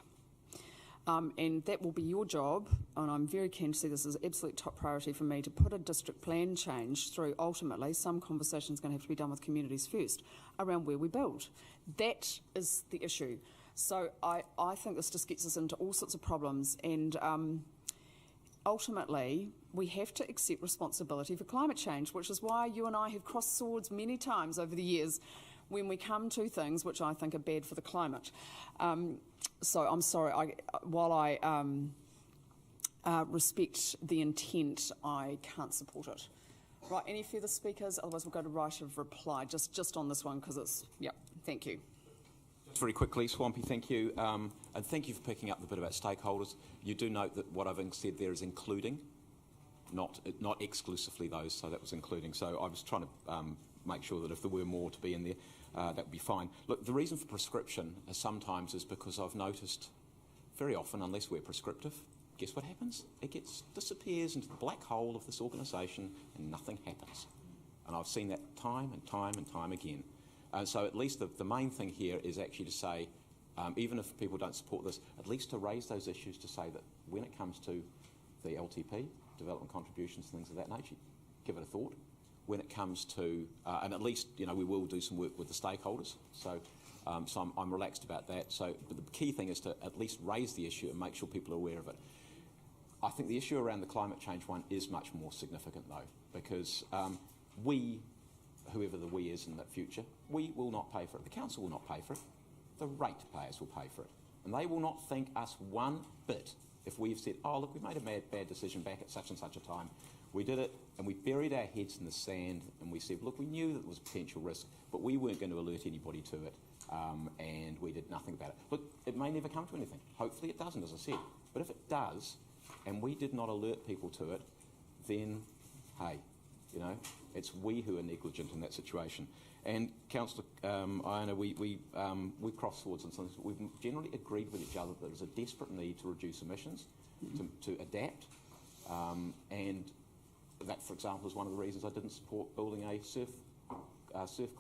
And that will be your job, and I'm very keen to see this as absolute top priority for me, to put a district plan change through. Ultimately, some conversation is going to have to be done with communities first around where we build. That is the issue. So I think this just gets us into all sorts of problems, and ultimately we have to accept responsibility for climate change, which is why you and I have crossed swords many times over the years when we come to things which I think are bad for the climate. So I'm sorry, while I respect the intent, I can't support it. Right, any further speakers? Otherwise we'll go to right of reply, just on this one, because it's, yep, thank you. Very quickly, Swampy, thank you. And thank you for picking up the bit about stakeholders. You do note that what I've said there is including, not exclusively those, so that was including. So I was trying to make sure that if there were more to be in there, that would be fine. Look, the reason for prescription sometimes is because I've noticed very often, unless we're prescriptive, guess what happens? It disappears into the black hole of this organisation and nothing happens. And I've seen that time and time and time again. So at least the main thing here is actually to say, even if people don't support this, at least to raise those issues to say that when it comes to the LTP, development contributions, things of that nature, give it a thought. When it comes to, and at least, you know, we will do some work with the stakeholders. So, so I'm relaxed about that. So, but the key thing is to at least raise the issue and make sure people are aware of it. I think the issue around the climate change one is much more significant though, because we, whoever the we is in that future, we will not pay for it. The council will not pay for it. The ratepayers will pay for it. And they will not thank us one bit if we've said, oh, look, we made a bad decision back at such and such a time. We did it and we buried our heads in the sand and we said, look, we knew that there was potential risk, but we weren't going to alert anybody to it, and we did nothing about it. Look, it may never come to anything. Hopefully it doesn't, as I said. But if it does, and we did not alert people to it, then, hey, you know, it's we who are negligent in that situation. And Councillor Iona, we cross swords on something. We've generally agreed with each other that there's a desperate need to reduce emissions, to adapt, and that, for example, is one of the reasons I didn't support building a surf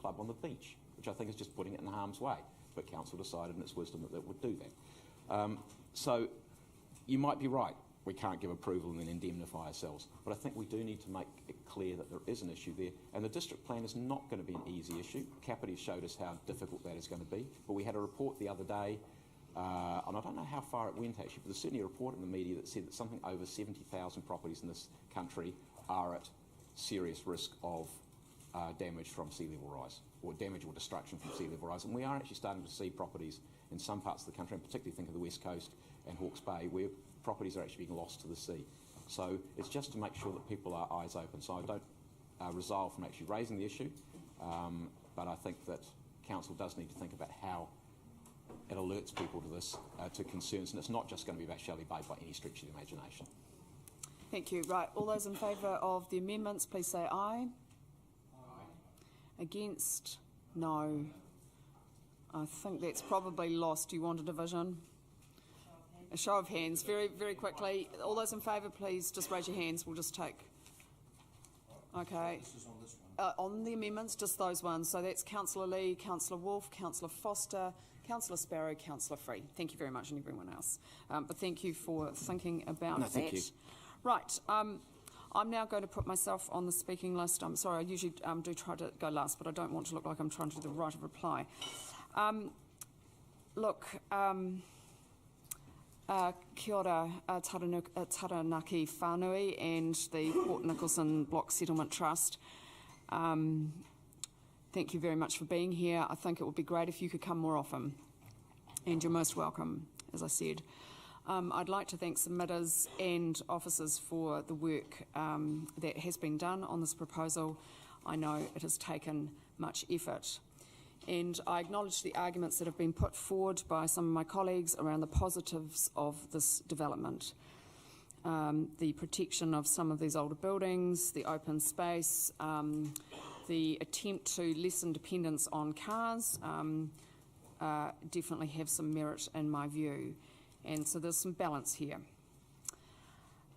club on the beach, which I think is just putting it in harm's way. But Council decided in its wisdom that it would do that. So you might be right. We can't give approval and then indemnify ourselves. But I think we do need to make it clear that there is an issue there. And the district plan is not going to be an easy issue. Capity showed us how difficult that is going to be. But we had a report the other day, and I don't know how far it went actually, but there's certainly a report in the media that said that something over 70,000 properties in this country are at serious risk of damage from sea level rise, or damage or destruction from sea level rise. And we are actually starting to see properties in some parts of the country, and particularly think of the West Coast and Hawke's Bay, where properties are actually being lost to the sea. So it's just to make sure that people are eyes open. So I don't resolve from actually raising the issue, but I think that Council does need to think about how it alerts people to this, to concerns, and it's not just going to be about Shelly Bay by any stretch of the imagination. Thank you. Right, all those in favour of the amendments, please say aye. Aye. Against? No. I think that's probably lost. Do you want a division? A show of hands, very, very quickly. All those in favour, please just raise your hands. We'll just take. Okay. This is on this one. On the amendments, just those ones. So that's Councillor Lee, Councillor Woolf, Councillor Foster, Councillor Sparrow, Councillor Free. Thank you very much, and everyone else. But thank you for thinking about that. Thank you. Right. I'm now going to put myself on the speaking list. I'm sorry, I usually do try to go last, but I don't want to look like I'm trying to do the right of reply. Kia ora, Taranaki Whanui and the Port Nicholson Block Settlement Trust. Thank you very much for being here. I think it would be great if you could come more often, and you're most welcome, as I said. I'd like to thank submitters and officers for the work that has been done on this proposal. I know it has taken much effort. And I acknowledge the arguments that have been put forward by some of my colleagues around the positives of this development. The protection of some of these older buildings, the open space, the attempt to lessen dependence on cars definitely have some merit in my view. And so there's some balance here.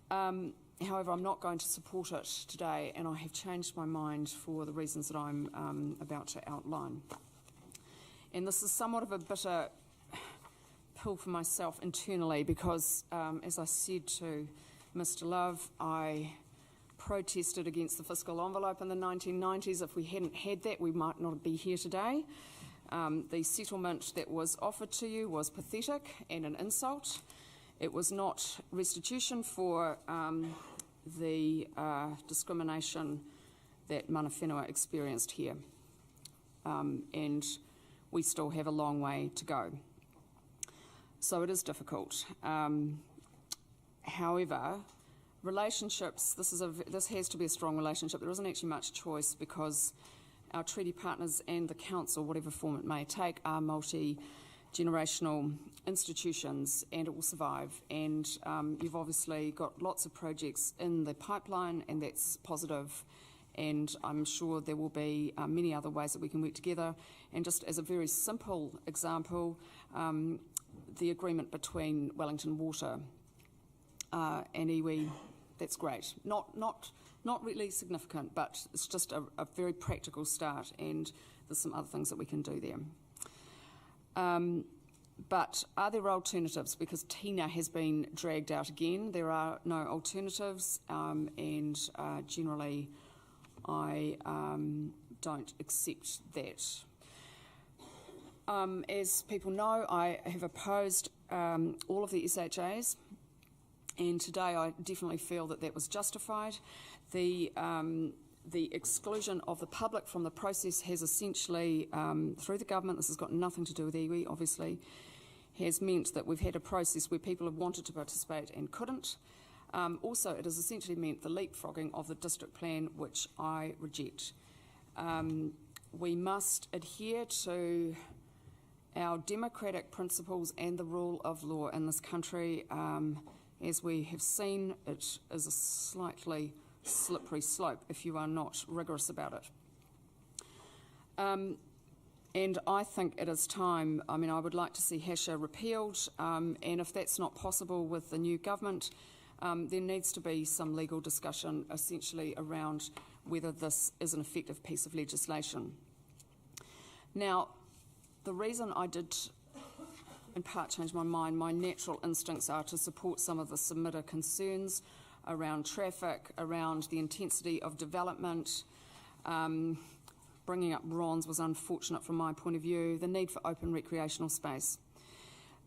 However, I'm not going to support it today, and I have changed my mind for the reasons that I'm about to outline. And this is somewhat of a bitter pill for myself internally because, as I said to Mr. Love, I protested against the fiscal envelope in the 1990s. If we hadn't had that, we might not be here today. The settlement that was offered to you was pathetic and an insult. It was not restitution for the discrimination that mana whenua experienced here. And we still have a long way to go. So it is difficult. However, relationships, this has to be a strong relationship. There isn't actually much choice because our treaty partners and the council, whatever form it may take, are multi-generational institutions, and it will survive. And you've obviously got lots of projects in the pipeline, and that's positive. And I'm sure there will be many other ways that we can work together. And just as a very simple example, the agreement between Wellington Water and iwi, that's great. Not really significant, but it's just a very practical start, and there's some other things that we can do there. But are there alternatives? Because Tina has been dragged out again. There are no alternatives, and generally I don't accept that. As people know, I have opposed all of the SHAs, and today I definitely feel that that was justified. The exclusion of the public from the process has essentially, through the government, this has got nothing to do with iwi, obviously, has meant that we've had a process where people have wanted to participate and couldn't. Also, it has essentially meant the leapfrogging of the district plan, which I reject. We must adhere to our democratic principles and the rule of law in this country. As we have seen, it is a slightly slippery slope if you are not rigorous about it. And I think it is time. I mean, I would like to see HASHA repealed, and if that's not possible with the new government, there needs to be some legal discussion essentially around whether this is an effective piece of legislation. Now, the reason I did in part change my mind, my natural instincts are to support some of the submitter concerns around traffic, around the intensity of development. Bringing up bronze was unfortunate from my point of view, the need for open recreational space.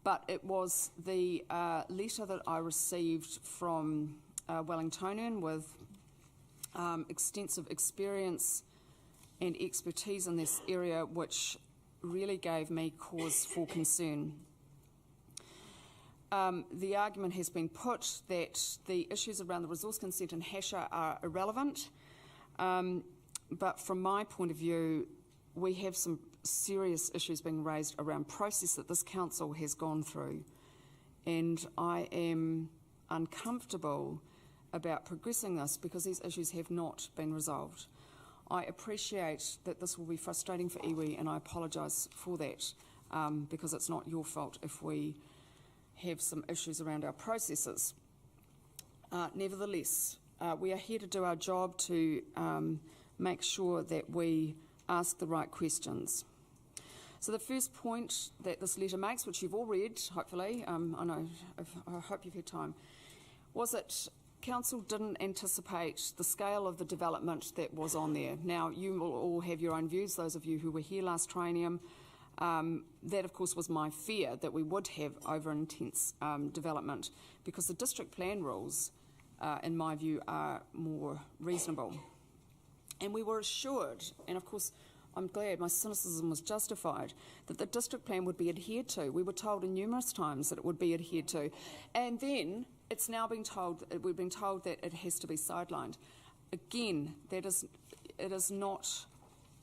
But it was the letter that I received from Wellingtonian with extensive experience and expertise in this area which really gave me cause for concern. The argument has been put that the issues around the resource consent and HASHA are irrelevant, but from my point of view, we have some serious issues being raised around process that this council has gone through, and I am uncomfortable about progressing this because these issues have not been resolved. I appreciate that this will be frustrating for iwi, and I apologise for that because it's not your fault if we have some issues around our processes. Nevertheless, we are here to do our job to make sure that we ask the right questions. So the first point that this letter makes, which you've all read, hopefully, I hope you've had time, was that Council didn't anticipate the scale of the development that was on there. Now, you will all have your own views, those of you who were here last triennium. That, of course, was my fear, that we would have over-intense development, because the district plan rules, in my view, are more reasonable. And we were assured, and of course, I'm glad my cynicism was justified, that the district plan would be adhered to. We were told numerous times that it would be adhered to. And then it's now been told, we've been told that it has to be sidelined. Again, it is not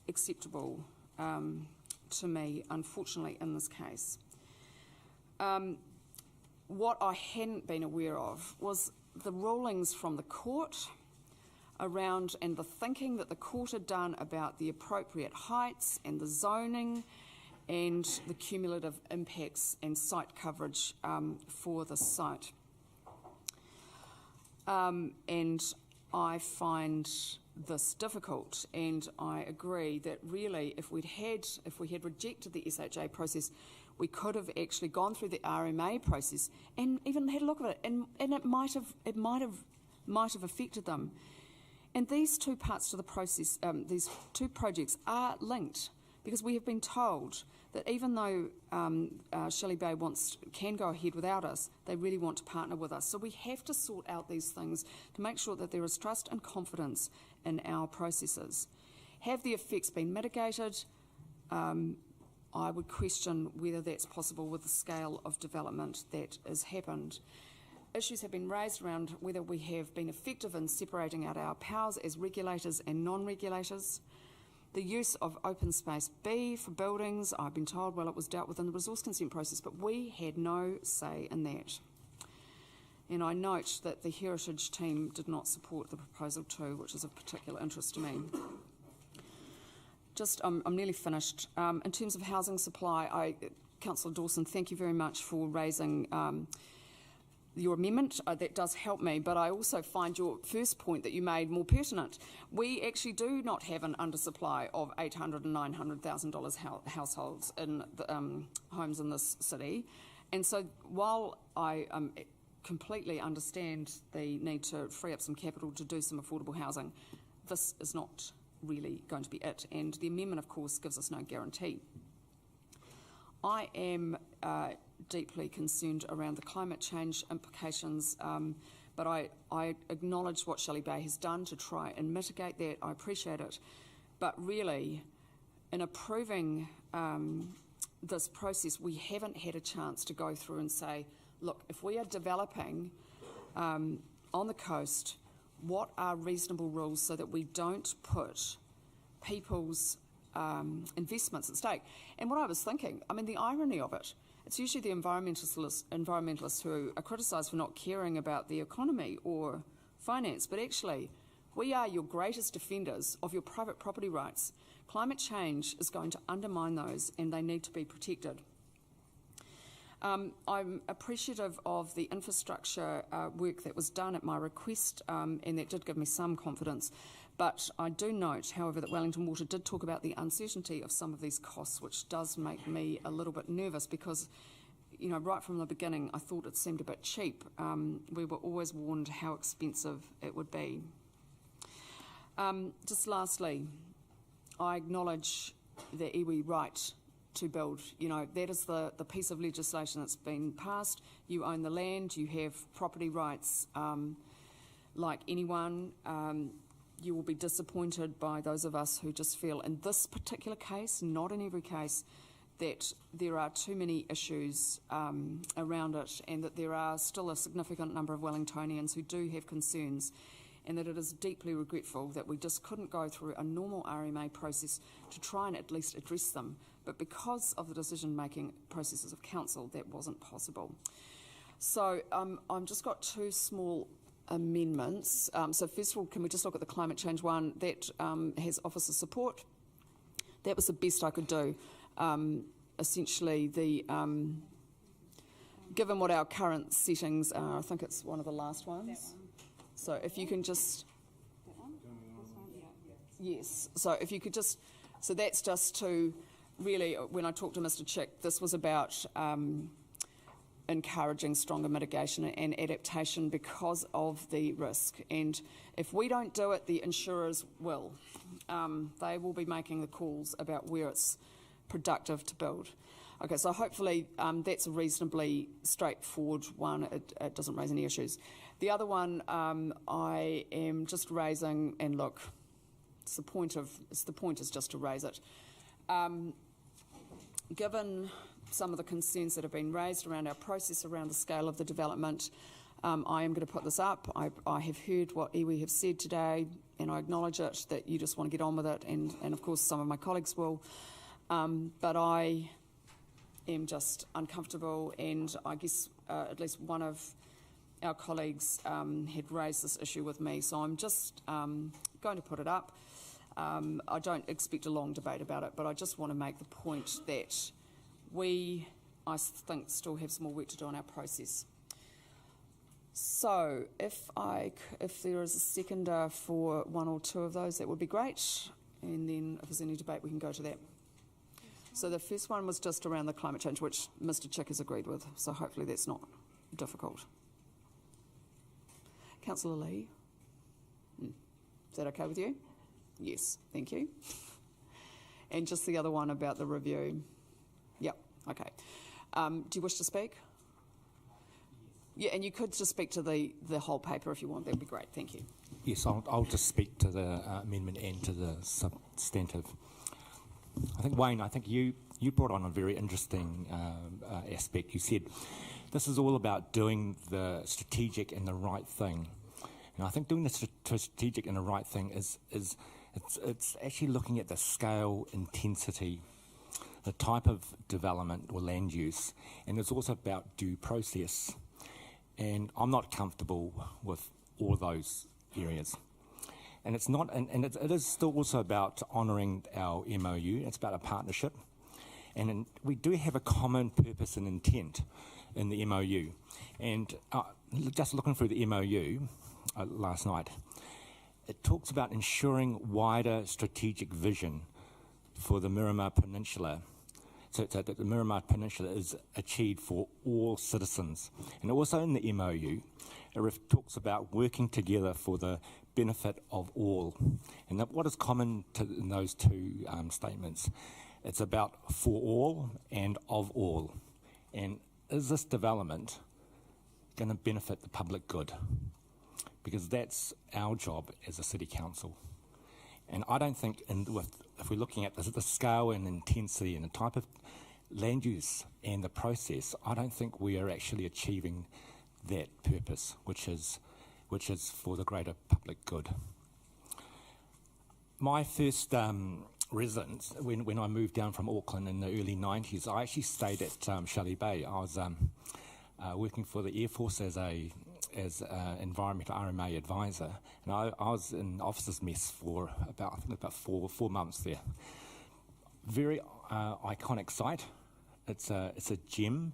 acceptable to me, unfortunately, in this case. What I hadn't been aware of was the rulings from the court around, and the thinking that the court had done about the appropriate heights and the zoning and the cumulative impacts and site coverage for the site. And I find this difficult, and I agree that really if we had rejected the SHA process, we could have actually gone through the RMA process and even had a look at it, and it might have affected them. And these two parts to the process, these two projects are linked, because we have been told that even though Shelly Bay can go ahead without us, they really want to partner with us. So we have to sort out these things to make sure that there is trust and confidence in our processes. Have the effects been mitigated? I would question whether that's possible with the scale of development that has happened. Issues have been raised around whether we have been effective in separating out our powers as regulators and non-regulators. The use of open space B for buildings, I've been told, well, it was dealt with in the resource consent process, but we had no say in that. And I note that the heritage team did not support the proposal too, which is of particular interest to me. I'm nearly finished. In terms of housing supply, Councillor Dawson, thank you very much for raising your amendment. That does help me, but I also find your first point that you made more pertinent. We actually do not have an undersupply of $800,000 and $900,000 households in the, homes in this city. And so while I completely understand the need to free up some capital to do some affordable housing, this is not really going to be it. And the amendment, of course, gives us no guarantee. I am deeply concerned around the climate change implications, but I acknowledge what Shelly Bay has done to try and mitigate that. I appreciate it. But really, in approving this process, we haven't had a chance to go through and say, look, if we are developing on the coast, what are reasonable rules so that we don't put people's investments at stake? And what I was thinking, I mean, the irony of it, it's usually the environmentalists who are criticised for not caring about the economy or finance, but actually we are your greatest defenders of your private property rights. Climate change is going to undermine those, and they need to be protected. I'm appreciative of the infrastructure work that was done at my request, and that did give me some confidence. But I do note, however, that Wellington Water did talk about the uncertainty of some of these costs, which does make me a little bit nervous because, you know, right from the beginning, I thought it seemed a bit cheap. We were always warned how expensive it would be. Just lastly, I acknowledge the iwi right to build. You know, that is the piece of legislation that's been passed. You own the land, you have property rights like anyone. You will be disappointed by those of us who just feel in this particular case, not in every case, that there are too many issues around it, and that there are still a significant number of Wellingtonians who do have concerns, and that it is deeply regretful that we just couldn't go through a normal RMA process to try and at least address them. But because of the decision-making processes of council, that wasn't possible. So I've just got two small amendments. So first of all, can we just look at the climate change one that has officer support? That was the best I could do. Essentially, given what our current settings are, I think it's one of the last ones. So if you can just... Yes, so if you could just, so that's just to really, when I talked to Mr Chick, this was about encouraging stronger mitigation and adaptation because of the risk. And if we don't do it, the insurers will. They will be making the calls about where it's productive to build. Okay, so hopefully that's a reasonably straightforward one. It doesn't raise any issues. The other one I am just raising, and look, the point is just to raise it. Given some of the concerns that have been raised around our process, around the scale of the development, I am going to put this up. I have heard what iwi have said today, and I acknowledge it, that you just want to get on with it, and of course some of my colleagues will. But I am just uncomfortable, and I guess at least one of our colleagues had raised this issue with me, so I'm just going to put it up. I don't expect a long debate about it, but I just want to make the point that we, I think, still have some more work to do on our process. So if there is a seconder for one or two of those, that would be great, and then if there's any debate we can go to that. So the first one was just around the climate change, which Mr Chick has agreed with, so hopefully that's not difficult. Councillor Lee? Is that okay with you? Yes, thank you. And just the other one about the review. Yep, okay. Do you wish to speak? Yeah, and you could just speak to the whole paper if you want. That would be great. Thank you. Yes, I'll just speak to the amendment and to the substantive. I think, Wayne, you brought on a very interesting aspect. You said this is all about doing the strategic and the right thing. And I think doing the strategic and the right thing is it's actually looking at the scale, intensity, the type of development or land use, and it's also about due process. And I'm not comfortable with all those areas. And it's not, and it is still also about honouring our MOU. It's about a partnership, and we do have a common purpose and intent in the MOU. And just looking through the MOU last night, it talks about ensuring wider strategic vision for the Miramar Peninsula, so that the Miramar Peninsula is achieved for all citizens. And also in the MOU, it talks about working together for the benefit of all. And what is common in those two statements? It's about for all and of all. And is this development going to benefit the public good? Because that's our job as a city council. And I don't think, if we're looking at the scale and intensity and the type of land use and the process, I don't think we are actually achieving that purpose, which is for the greater public good. My first residence, when I moved down from Auckland in the early 90s, I actually stayed at Shelly Bay. I was working for the Air Force as environmental RMA advisor, and I was in officers' mess for about 4 months there. Very iconic site. It's a gem,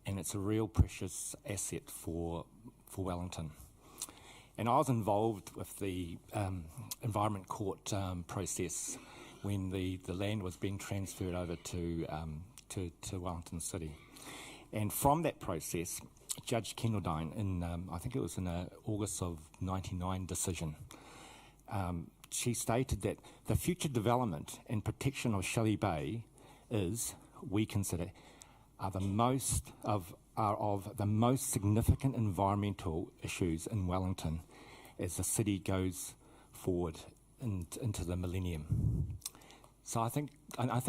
and it's a real precious asset for Wellington. And I was involved with the Environment Court process when the land was being transferred over to Wellington City. And from that process, Judge Kendaldine, I think it was in August of '99 decision, she stated that the future development and protection of Shelly Bay we consider, are of the most significant environmental issues in Wellington as the city goes forward into the millennium. So I think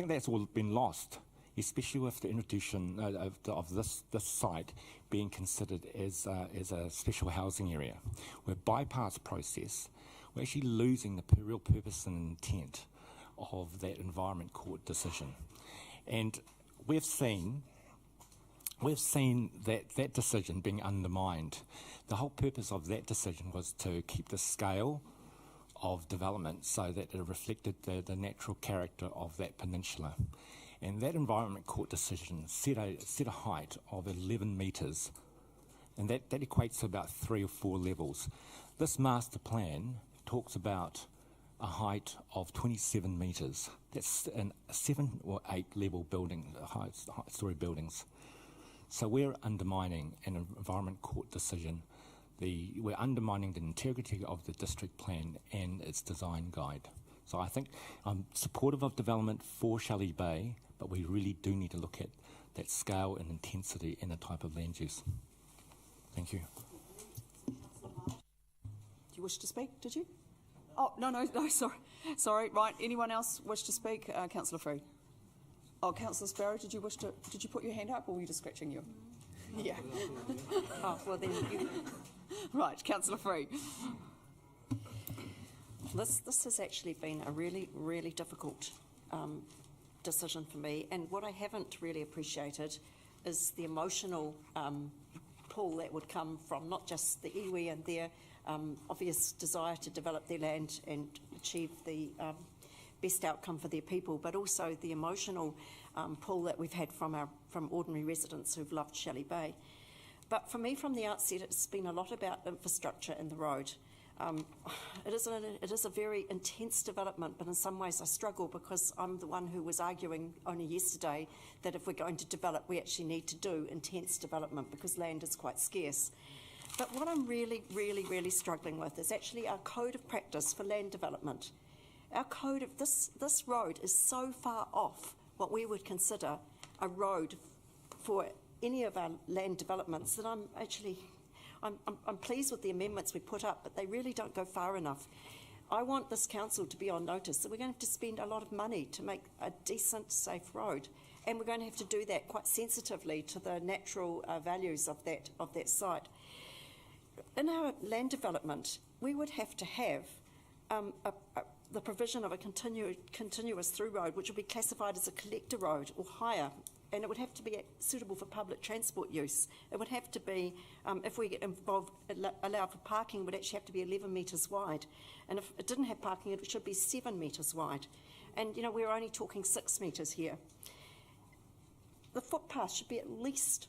that's all been lost, especially with the introduction of this site being considered as a special housing area. We're bypass process. We're actually losing the real purpose and intent of that Environment Court decision. And we've seen that decision being undermined. The whole purpose of that decision was to keep the scale of development so that it reflected the natural character of that peninsula. And that Environment Court decision set a height of 11 metres, and that equates to about 3 or 4 levels. This master plan talks about a height of 27 metres. That's in 7 or 8 level building, high-storey buildings. So we're undermining an Environment Court decision. We're undermining the integrity of the district plan and its design guide. So I think I'm supportive of development for Shelly Bay, but we really do need to look at that scale and intensity and the type of land use. Thank you. Do you wish to speak, did you? Oh, no, sorry. Right, anyone else wish to speak? Councillor Freed. Oh, Councillor Sparrow, did you put your hand up, or were you just scratching you? Yeah. Oh, well then you... Right, Councillor Freed. This has actually been a really, really difficult decision for me, and what I haven't really appreciated is the emotional pull that would come from not just the iwi and their obvious desire to develop their land and achieve the best outcome for their people, but also the emotional pull that we've had from ordinary residents who've loved Shelly Bay. But for me, from the outset, it's been a lot about infrastructure and the road. It is a very intense development, but in some ways I struggle because I'm the one who was arguing only yesterday that if we're going to develop, we actually need to do intense development because land is quite scarce. But what I'm really, really, really struggling with is actually our code of practice for land development. Our code of this road is so far off what we would consider a road for any of our land developments that I'm pleased with the amendments we put up, but they really don't go far enough. I want this council to be on notice that we're going to have to spend a lot of money to make a decent, safe road, and we're going to have to do that quite sensitively to the natural values of that site. In our land development, we would have to have the provision of a continuous through road, which would be classified as a collector road or higher, and it would have to be suitable for public transport use. It would have to be, if we get involved, allow for parking, it would actually have to be 11 metres wide. And if it didn't have parking, it should be 7 metres wide. And, you know, we're only talking 6 metres here. The footpath should be at least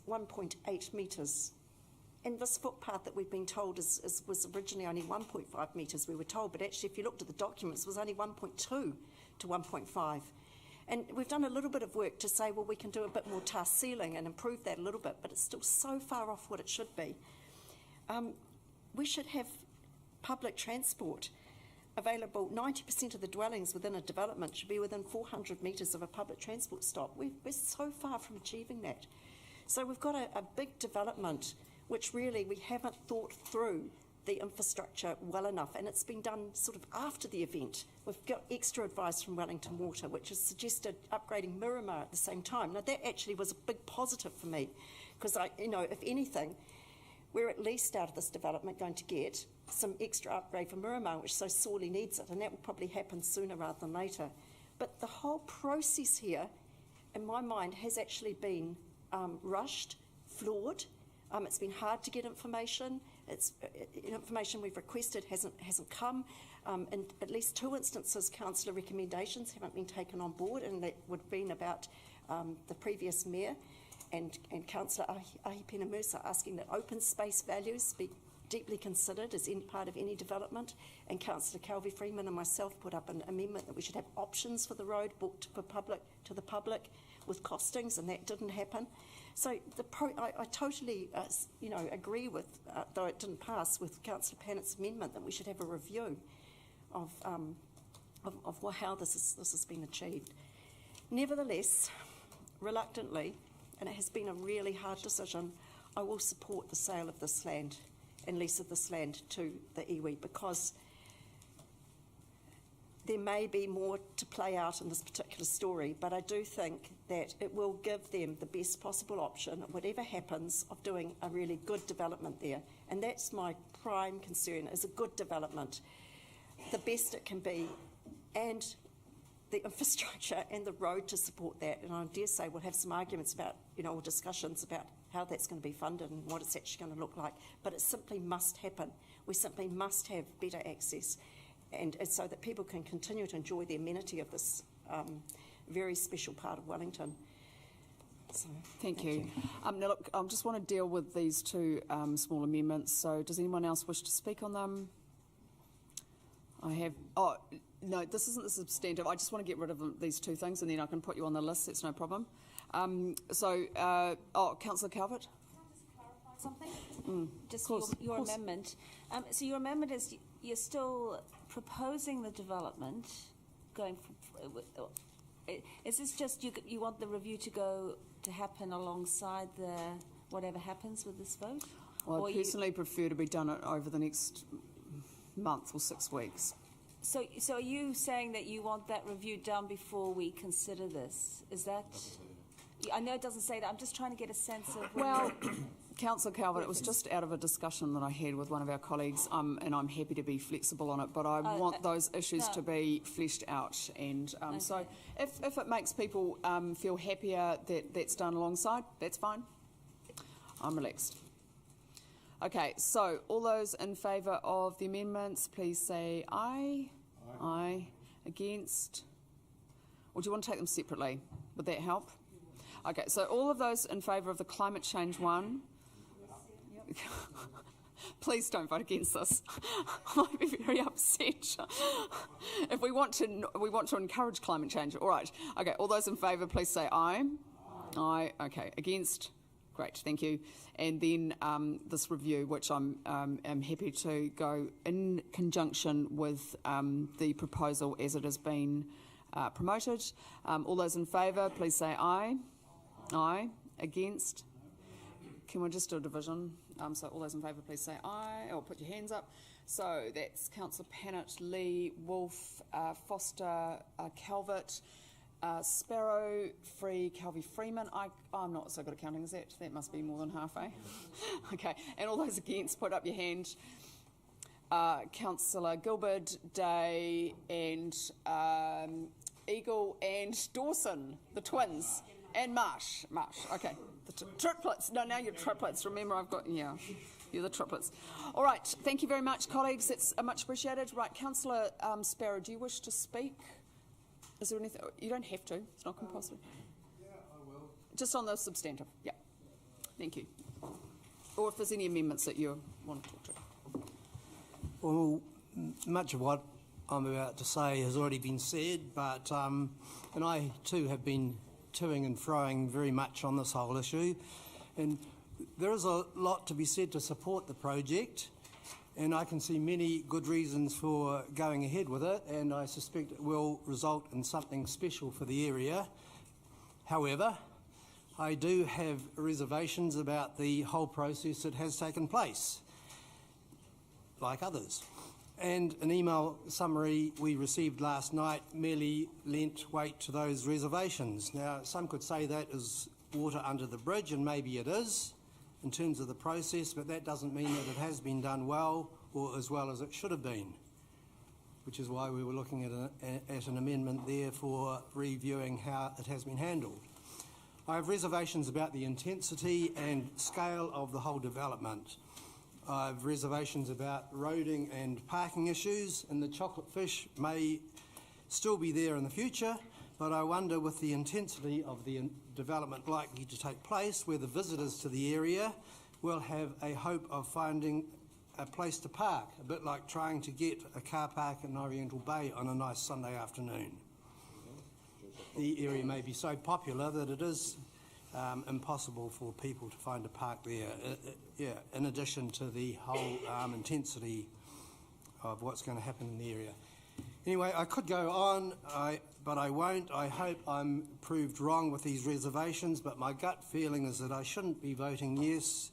1.8 metres. And this footpath that we've been told was originally only 1.5 metres, we were told, but actually if you looked at the documents, it was only 1.2 to 1.5. And we've done a little bit of work to say, well, we can do a bit more tar sealing and improve that a little bit, but it's still so far off what it should be. We should have public transport available. 90% of the dwellings within a development should be within 400 metres of a public transport stop. We're so far from achieving that. So we've got a big development which really we haven't thought through the infrastructure well enough, and it's been done sort of after the event. We've got extra advice from Wellington Water, which has suggested upgrading Miramar at the same time. Now that actually was a big positive for me, because if anything, we're at least out of this development going to get some extra upgrade for Miramar, which so sorely needs it, and that will probably happen sooner rather than later. But the whole process here, in my mind, has actually been rushed, flawed. It's been hard to get information. Information we've requested hasn't come. In at least 2 instances, councillor recommendations haven't been taken on board, and that would have been about the previous mayor and Councillor Ahipena Mercer asking that open space values be deeply considered as part of any development, and Councillor Calvi-Freeman and myself put up an amendment that we should have options for the road booked to the public with costings, and that didn't happen. So I totally, agree with, though it didn't pass, with Councillor Pannett's amendment that we should have a review of how this has been achieved. Nevertheless, reluctantly, and it has been a really hard decision, I will support the sale of this land and lease of this land to the iwi, because there may be more to play out in this particular story, but I do think that it will give them the best possible option, whatever happens, of doing a really good development there. And that's my prime concern, is a good development, the best it can be, and the infrastructure and the road to support that. And I dare say we'll have some arguments about, or discussions about how that's going to be funded and what it's actually going to look like. But it simply must happen. We simply must have better access, and so that people can continue to enjoy the amenity of this very special part of Wellington. So, thank you. Now look, I just want to deal with these two small amendments. So does anyone else wish to speak on them? I have. Oh, no, this isn't the substantive. I just want to get rid of these two things and then I can put you on the list. That's no problem. Councillor Calvert? Something? Just your amendment. So your amendment is you're still proposing the development going for, is this just you want the review to happen alongside whatever happens with this vote? Well, I personally prefer to be done over the next month or 6 weeks. So are you saying that you want that review done before we consider this? Is that? I know it doesn't say that. I'm just trying to get a sense of. Well, Councillor Calvert, it was just out of a discussion that I had with one of our colleagues, and I'm happy to be flexible on it, but I want those issues to be fleshed out. And so if it makes people feel happier that that's done alongside, that's fine. I'm relaxed. Okay, so all those in favour of the amendments, please say aye. Aye. Against? Or do you want to take them separately? Would that help? Okay, so all of those in favour of the climate change one, please don't vote against this. I might be very upset. If we want to encourage climate change. All right. Okay, all those in favour, please say aye. Aye. Okay. Against? Great, thank you. And then this review, which I'm happy to go in conjunction with the proposal as it has been promoted. All those in favour, please say aye. Aye. Against? Can we just do a division? So all those in favour, please say aye, or put your hands up. So that's Councillor Pannett, Lee, Woolf, Foster, Calvert, Sparrow, Free, Calvi-Freeman. I'm not so good at counting, is that? That must be more than half, eh? Okay, and all those against, put up your hand. Councillor Gilberd, Day, and Eagle, and Dawson, the twins, and Marsh, okay. The triplets. No, now you're triplets. Remember, you're the triplets. All right, thank you very much, colleagues. That's much appreciated. Right, Councillor Sparrow, do you wish to speak? Is there anything? You don't have to. It's not compulsory. Yeah, I will. Just on the substantive. Yeah. Thank you. Or if there's any amendments that you want to talk to. Well, much of what I'm about to say has already been said, but and I too have been toing and froing very much on this whole issue, and there is a lot to be said to support the project, and I can see many good reasons for going ahead with it, and I suspect it will result in something special for the area. However, I do have reservations about the whole process that has taken place, like others. And an email summary we received last night merely lent weight to those reservations. Now, some could say that is water under the bridge, and maybe it is in terms of the process, but that doesn't mean that it has been done well or as well as it should have been, which is why we were looking at an amendment there for reviewing how it has been handled. I have reservations about the intensity and scale of the whole development. I have reservations about roading and parking issues, and the chocolate fish may still be there in the future, but I wonder, with the intensity of the development likely to take place, where the visitors to the area will have a hope of finding a place to park, a bit like trying to get a car park in Oriental Bay on a nice Sunday afternoon. The area may be so popular that it is impossible for people to find a park there, in addition to the whole intensity of what's going to happen in the area. Anyway, I could go on, but I won't. I hope I'm proved wrong with these reservations, but my gut feeling is that I shouldn't be voting yes,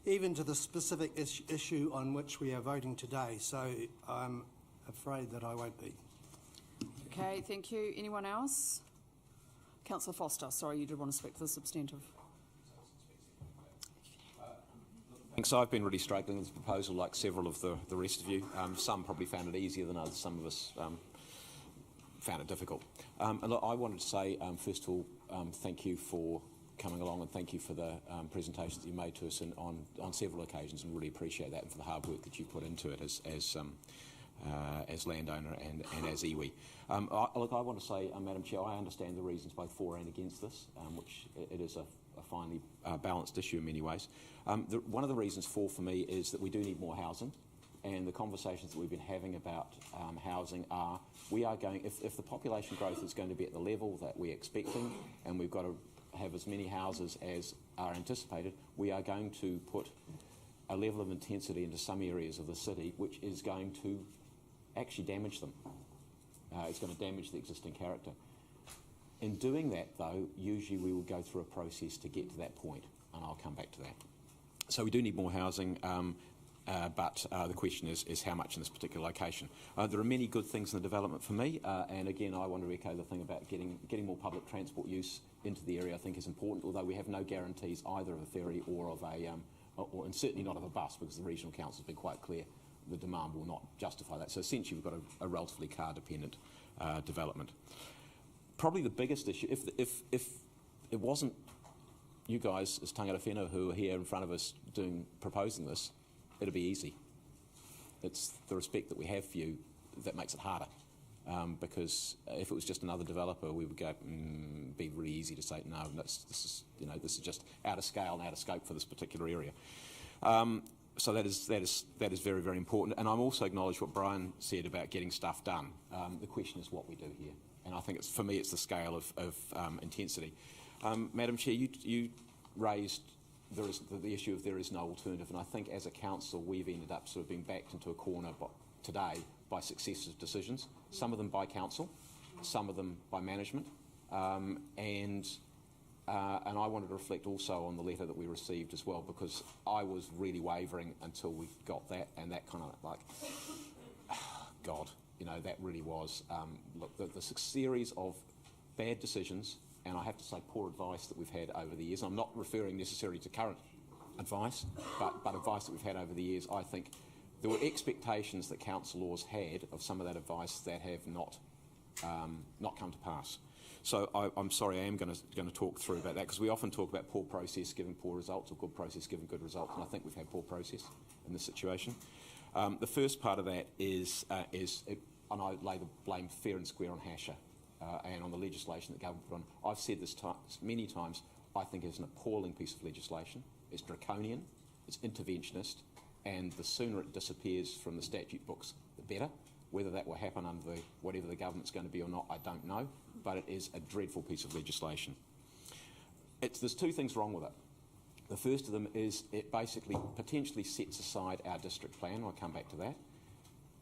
even to the specific issue on which we are voting today, so I'm afraid that I won't be. Okay, thank you. Anyone else? Councillor Foster, sorry, you did want to speak to the substantive. Thanks. I've been really struggling with the proposal, like several of the rest of you. Some probably found it easier than others. Some of us found it difficult. And look, I wanted to say, first of all, thank you for coming along, and thank you for the presentations that you made to us on several occasions, and really appreciate that, and for the hard work that you put into it as landowner and as iwi. Look, I want to say, Madam Chair, I understand the reasons both for and against this, which it is a finely balanced issue in many ways. One of the reasons for me is that we do need more housing and the conversations that we've been having about housing are, we are going, if the population growth is going to be at the level that we're expecting, and we've got to have as many houses as are anticipated, we are going to put a level of intensity into some areas of the city which is going to actually damage them. It's going to damage the existing character. In doing that, though, usually we will go through a process to get to that point, and I'll come back to that. So we do need more housing, but the question is how much in this particular location. There are many good things in the development for me, and again, I want to echo the thing about getting more public transport use into the area. I think is important, although we have no guarantees either of a ferry or of and certainly not of a bus, because the regional council has been quite clear the demand will not justify that. So essentially, we've got a relatively car-dependent development. Probably the biggest issue, if it wasn't you guys as tangata whenua who are here in front of us proposing this, it'd be easy. It's the respect that we have for you that makes it harder. Because if it was just another developer, we would go, be really easy to say, no, this is just out of scale and out of scope for this particular area. So that is very, very important. And I'm also acknowledge what Brian said about getting stuff done. The question is what we do here. And I think for me, it's the scale of intensity. Madam Chair, you raised the issue of there is no alternative. And I think as a council, we've ended up sort of being backed into a corner today by successive decisions, some of them by council, some of them by management, and I wanted to reflect also on the letter that we received as well, because I was really wavering until we got that, and that kind of like, God, that really was, look, the series of bad decisions, and I have to say poor advice that we've had over the years. I'm not referring necessarily to current advice, but advice that we've had over the years. I think there were expectations that councillors had of some of that advice that have not come to pass. So I'm sorry, I am going to talk through about that, because we often talk about poor process giving poor results or good process giving good results, and I think we've had poor process in this situation. The first part of that is and I lay the blame fair and square on Hasher and on the legislation that government put on. I've said this many times, I think it's an appalling piece of legislation. It's draconian, it's interventionist, and the sooner it disappears from the statute books, the better. Whether that will happen under whatever the government's going to be or not, I don't know, but it is a dreadful piece of legislation. There's two things wrong with it. The first of them is it basically potentially sets aside our district plan. I'll come back to that.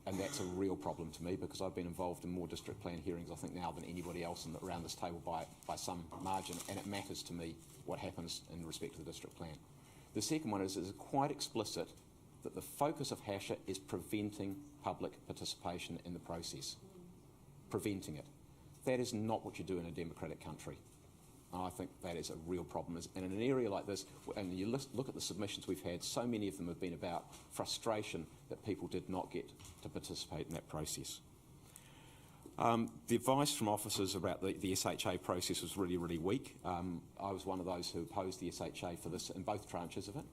And that's a real problem to me, because I've been involved in more district plan hearings, I think, now than anybody else around this table by some margin, and it matters to me what happens in respect to the district plan. The second one is quite explicit that the focus of Hasher is preventing public participation in the process. Preventing it. That is not what you do in a democratic country. And I think that is a real problem. And in an area like this, and you look at the submissions we've had, so many of them have been about frustration that people did not get to participate in that process. The advice from officers about the SHA process was really, really weak. I was one of those who opposed the SHA for this in both tranches of it.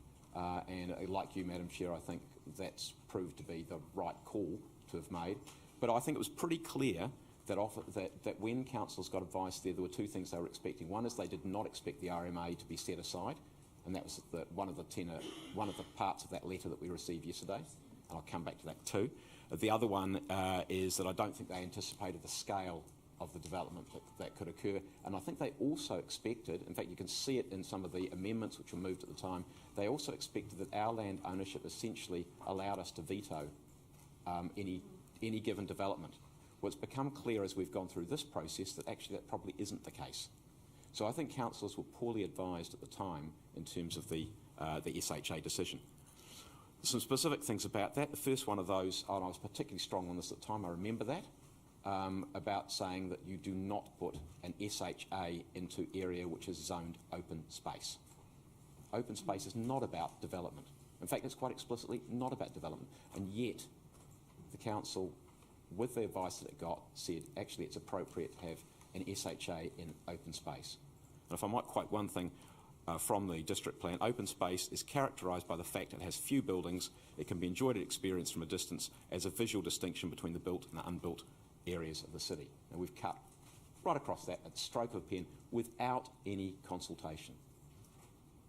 And like you, Madam Chair, I think that's proved to be the right call to have made. But I think it was pretty clear that when councillors got advice there were two things they were expecting. One is they did not expect the RMA to be set aside, and that was one of the parts of that letter that we received yesterday, and I'll come back to that too. The other one is that I don't think they anticipated the scale of the development that could occur, and I think they also expected, in fact you can see it in some of the amendments which were moved at the time, they also expected that our land ownership essentially allowed us to veto any given development. Well, it's become clear as we've gone through this process that actually that probably isn't the case. So I think councillors were poorly advised at the time in terms of the SHA decision. Some specific things about that. The first one of those, and I was particularly strong on this at the time, I remember that, about saying that you do not put an SHA into area which is zoned open space. Open space is not about development. In fact, it's quite explicitly not about development. And yet, the council, with the advice that it got, said actually it's appropriate to have an SHA in open space. And if I might quote one thing from the district plan, open space is characterised by the fact it has few buildings, it can be enjoyed and experienced from a distance as a visual distinction between the built and the unbuilt areas of the city. And we've cut right across that at the stroke of a pen without any consultation.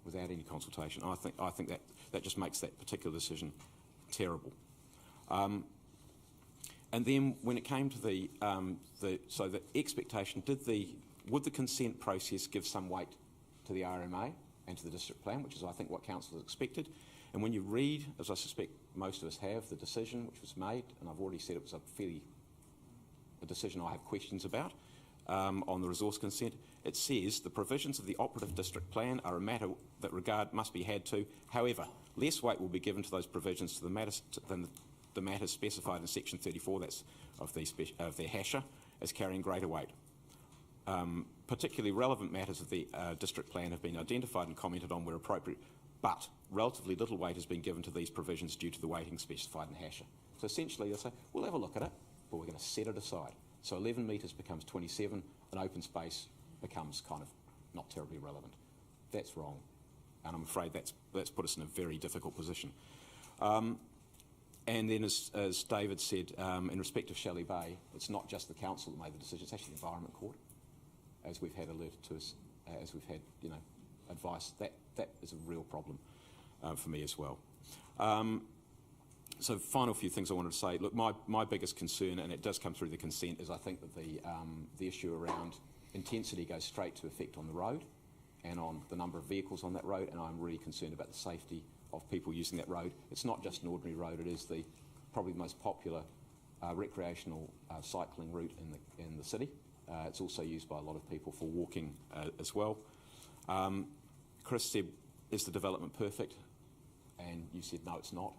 Without any consultation. I think that just makes that particular decision terrible. And then when it came to the expectation, would the consent process give some weight to the RMA and to the district plan, which is I think what councillors expected. And when you read, as I suspect most of us have, the decision which was made, and I've already said it was a decision I have questions about, on the resource consent, it says the provisions of the operative district plan are a matter that regard must be had to. However, less weight will be given to those provisions than the matters specified in section 34, that's of their hasher, as carrying greater weight. Particularly relevant matters of the district plan have been identified and commented on where appropriate, but relatively little weight has been given to these provisions due to the weighting specified in hasher. So essentially they say, we'll have a look at it, but we're going to set it aside. So 11 metres becomes 27, and open space becomes kind of not terribly relevant. That's wrong, and I'm afraid that's put us in a very difficult position. And then, as David said, in respect of Shelly Bay, it's not just the council that made the decision, it's actually the Environment Court, as we've had alerted to us, as we've had, advice. That is a real problem for me as well. So final few things I wanted to say. Look, my biggest concern, and it does come through the consent, is I think that the issue around intensity goes straight to effect on the road and on the number of vehicles on that road, and I'm really concerned about the safety of people using that road. It's not just an ordinary road, it is probably the most popular recreational cycling route in the city. It's also used by a lot of people for walking as well. Chris said, is the development perfect? And you said, no, it's not.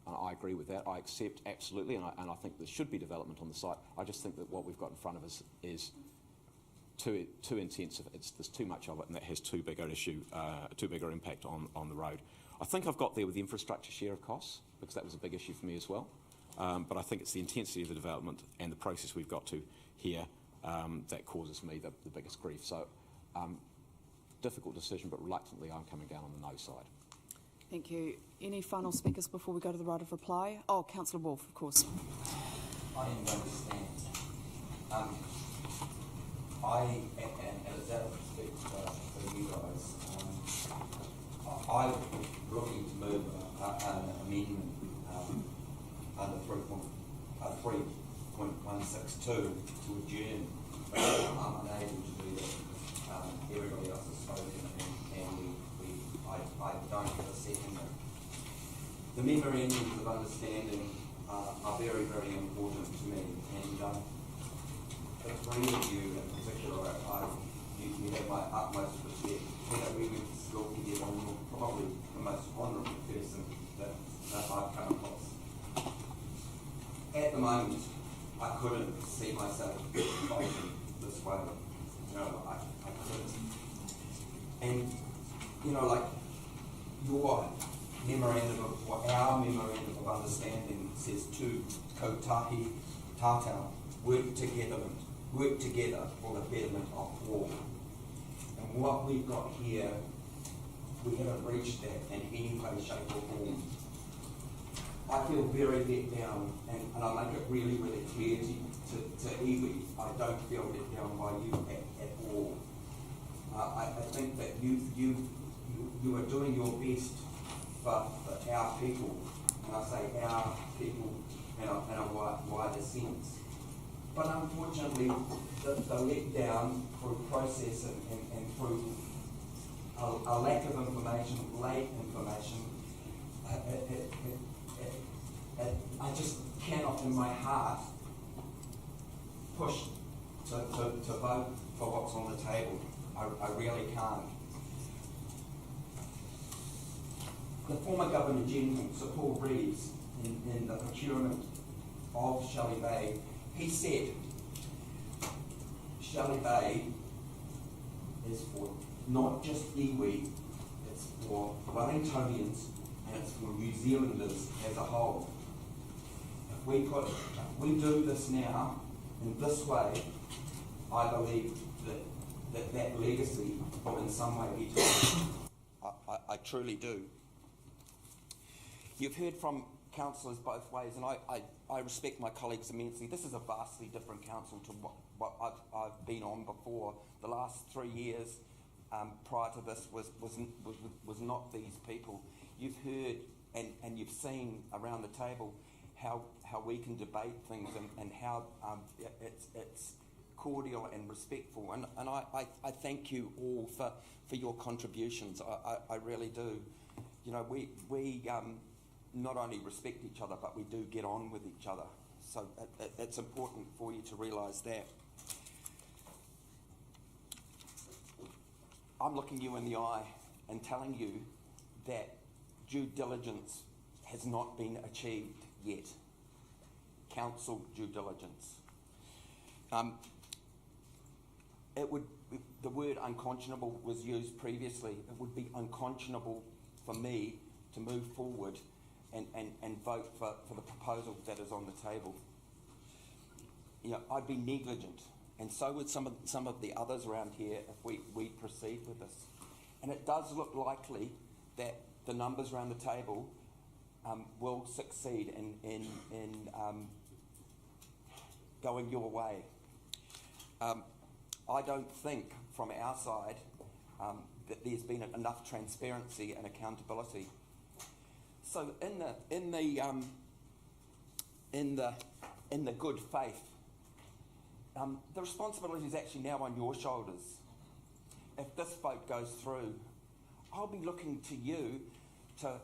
And I agree with that. I accept absolutely, and I think there should be development on the site. I just think that what we've got in front of us is too intensive. There's too much of it, and that has too bigger impact on the road. I think I've got there with the infrastructure share of costs, because that was a big issue for me as well. But I think it's the intensity of the development and the process we've got to here that causes me the biggest grief. So, difficult decision, but reluctantly I'm coming down on the no side. Thank you. Any final speakers before we go to the right of reply? Oh, Councillor Woolf, of course. I didn't understand. And as that respect for you guys, I'm looking to move an amendment under 3.162 to adjourn. I'm unable to do that. Everybody else has spoken, and I don't have a second. The memorandums of understanding are very, very important to me, and the three of you in particular, you have my utmost respect. We went to school together, and you're probably the most honourable person that I've come across. At the moment, I couldn't see myself voting this way. I couldn't. And, your memorandum or our memorandum of understanding says to kotahi tātou, work together for the betterment of all. And what we've got here, we haven't reached that in any way, shape or form. I feel very let down, and I make it really, really clear to iwi, I don't feel let down by you at all. I think that you are doing your best for our people, and I say our people in a wider sense. But unfortunately, the letdown through process and through a lack of information, late information, I just cannot in my heart push to vote for what's on the table. I really can't. The former Governor General, Sir Paul Reeves, in the procurement of Shelly Bay, he said Shelly Bay is for not just iwi, it's for Wellingtonians and it's for New Zealanders as a whole. If we do this now in this way, I believe that legacy will in some way be taken. I truly do. You've heard from councillors both ways, and I respect my colleagues immensely. This is a vastly different council to what I've been on before. The last 3 years prior to this was not these people. You've heard and you've seen around the table how we can debate things and how it's cordial and respectful. And I thank you all for your contributions. I really do. You know, we not only respect each other, but we do get on with each other. So it's important for you to realise that. I'm looking you in the eye and telling you that due diligence has not been achieved yet. Council due diligence. The word unconscionable was used previously. It would be unconscionable for me to move forward and vote for the proposal that is on the table. You know, I'd be negligent, and so would some of the others around here if we proceed with this. And it does look likely that the numbers around the table will succeed in going your way. I don't think from our side that there's been enough transparency and accountability. So in the good faith, the responsibility is actually now on your shoulders. If this vote goes through, I'll be looking to you to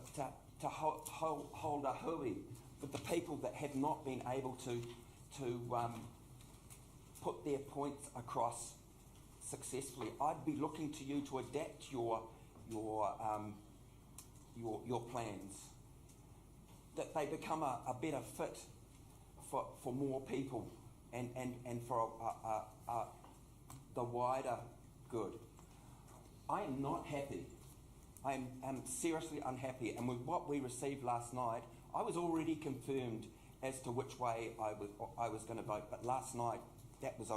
hold a hui with the people that have not been able to put their points across successfully. I'd be looking to you to adapt your plans, that they become a better fit for more people and for the wider good. I am not happy. I am seriously unhappy, and with what we received last night, I was already confirmed as to which way I was going to vote. But last night, that was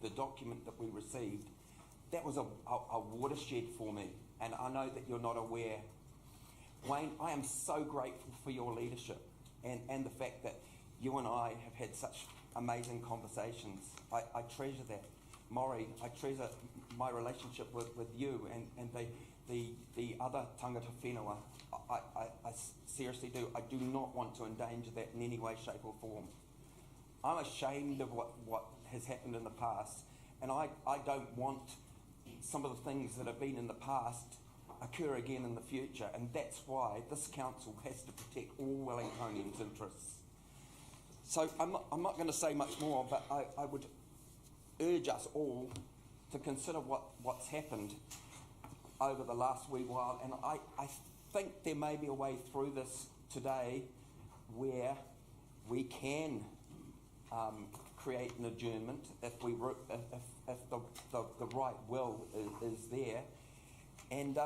the document that we received. That was a watershed for me, and I know that you're not aware. Wayne, I am so grateful for your leadership and the fact that you and I have had such amazing conversations. I treasure that. Morrie, I treasure my relationship with you and the other tangata whenua. I seriously do. I do not want to endanger that in any way, shape or form. I'm ashamed of what has happened in the past, and I don't want some of the things that have been in the past occur again in the future, and that's why this council has to protect all Wellingtonians' interests. So I'm not going to say much more, but I would urge us all to consider what's happened over the last wee while, and I think there may be a way through this today where we can create an adjournment if the right will is there. And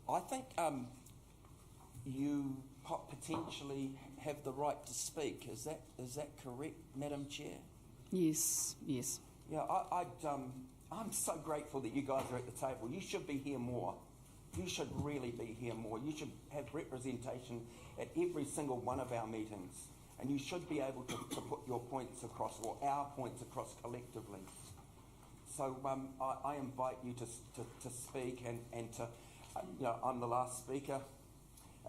I think you potentially have the right to speak. Is that correct, Madam Chair? Yes. Yeah, I'm so grateful that you guys are at the table. You should be here more. You should really be here more. You should have representation at every single one of our meetings. And you should be able to put your points across, or our points across collectively. So I invite you to speak and to, I'm the last speaker.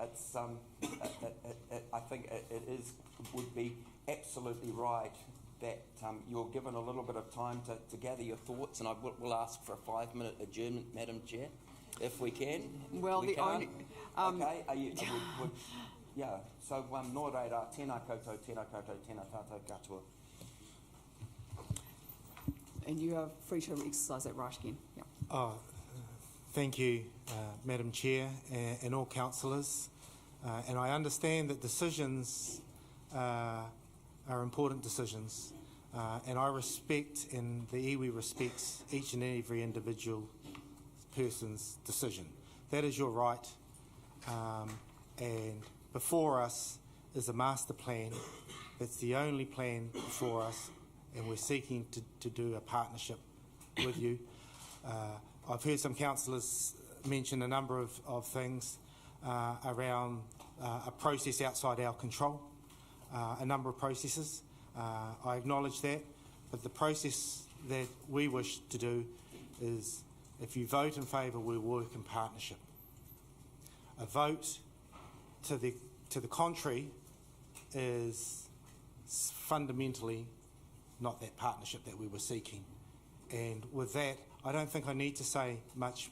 It's I think it would be absolutely right that you're given a little bit of time to gather your thoughts, and I will ask for a 5-minute adjournment, Madam Chair, if we can. Well, we only... okay, yeah, so nō reira, tēnā koutou, tēnā tātou katoa. And you are free to exercise that right again. Yeah. Thank you, Madam Chair, and all councillors. And I understand that decisions are important decisions, and I respect, and the iwi respects each and every individual person's decision. That is your right, and before us is a master plan. That's the only plan before us, and we're seeking to do a partnership with you. I've heard some councillors mention a number of things around a process outside our control, a number of processes. I acknowledge that, but the process that we wish to do is, if you vote in favour, we'll work in partnership. A vote to to the contrary is fundamentally not that partnership that we were seeking. And with that, I don't think I need to say much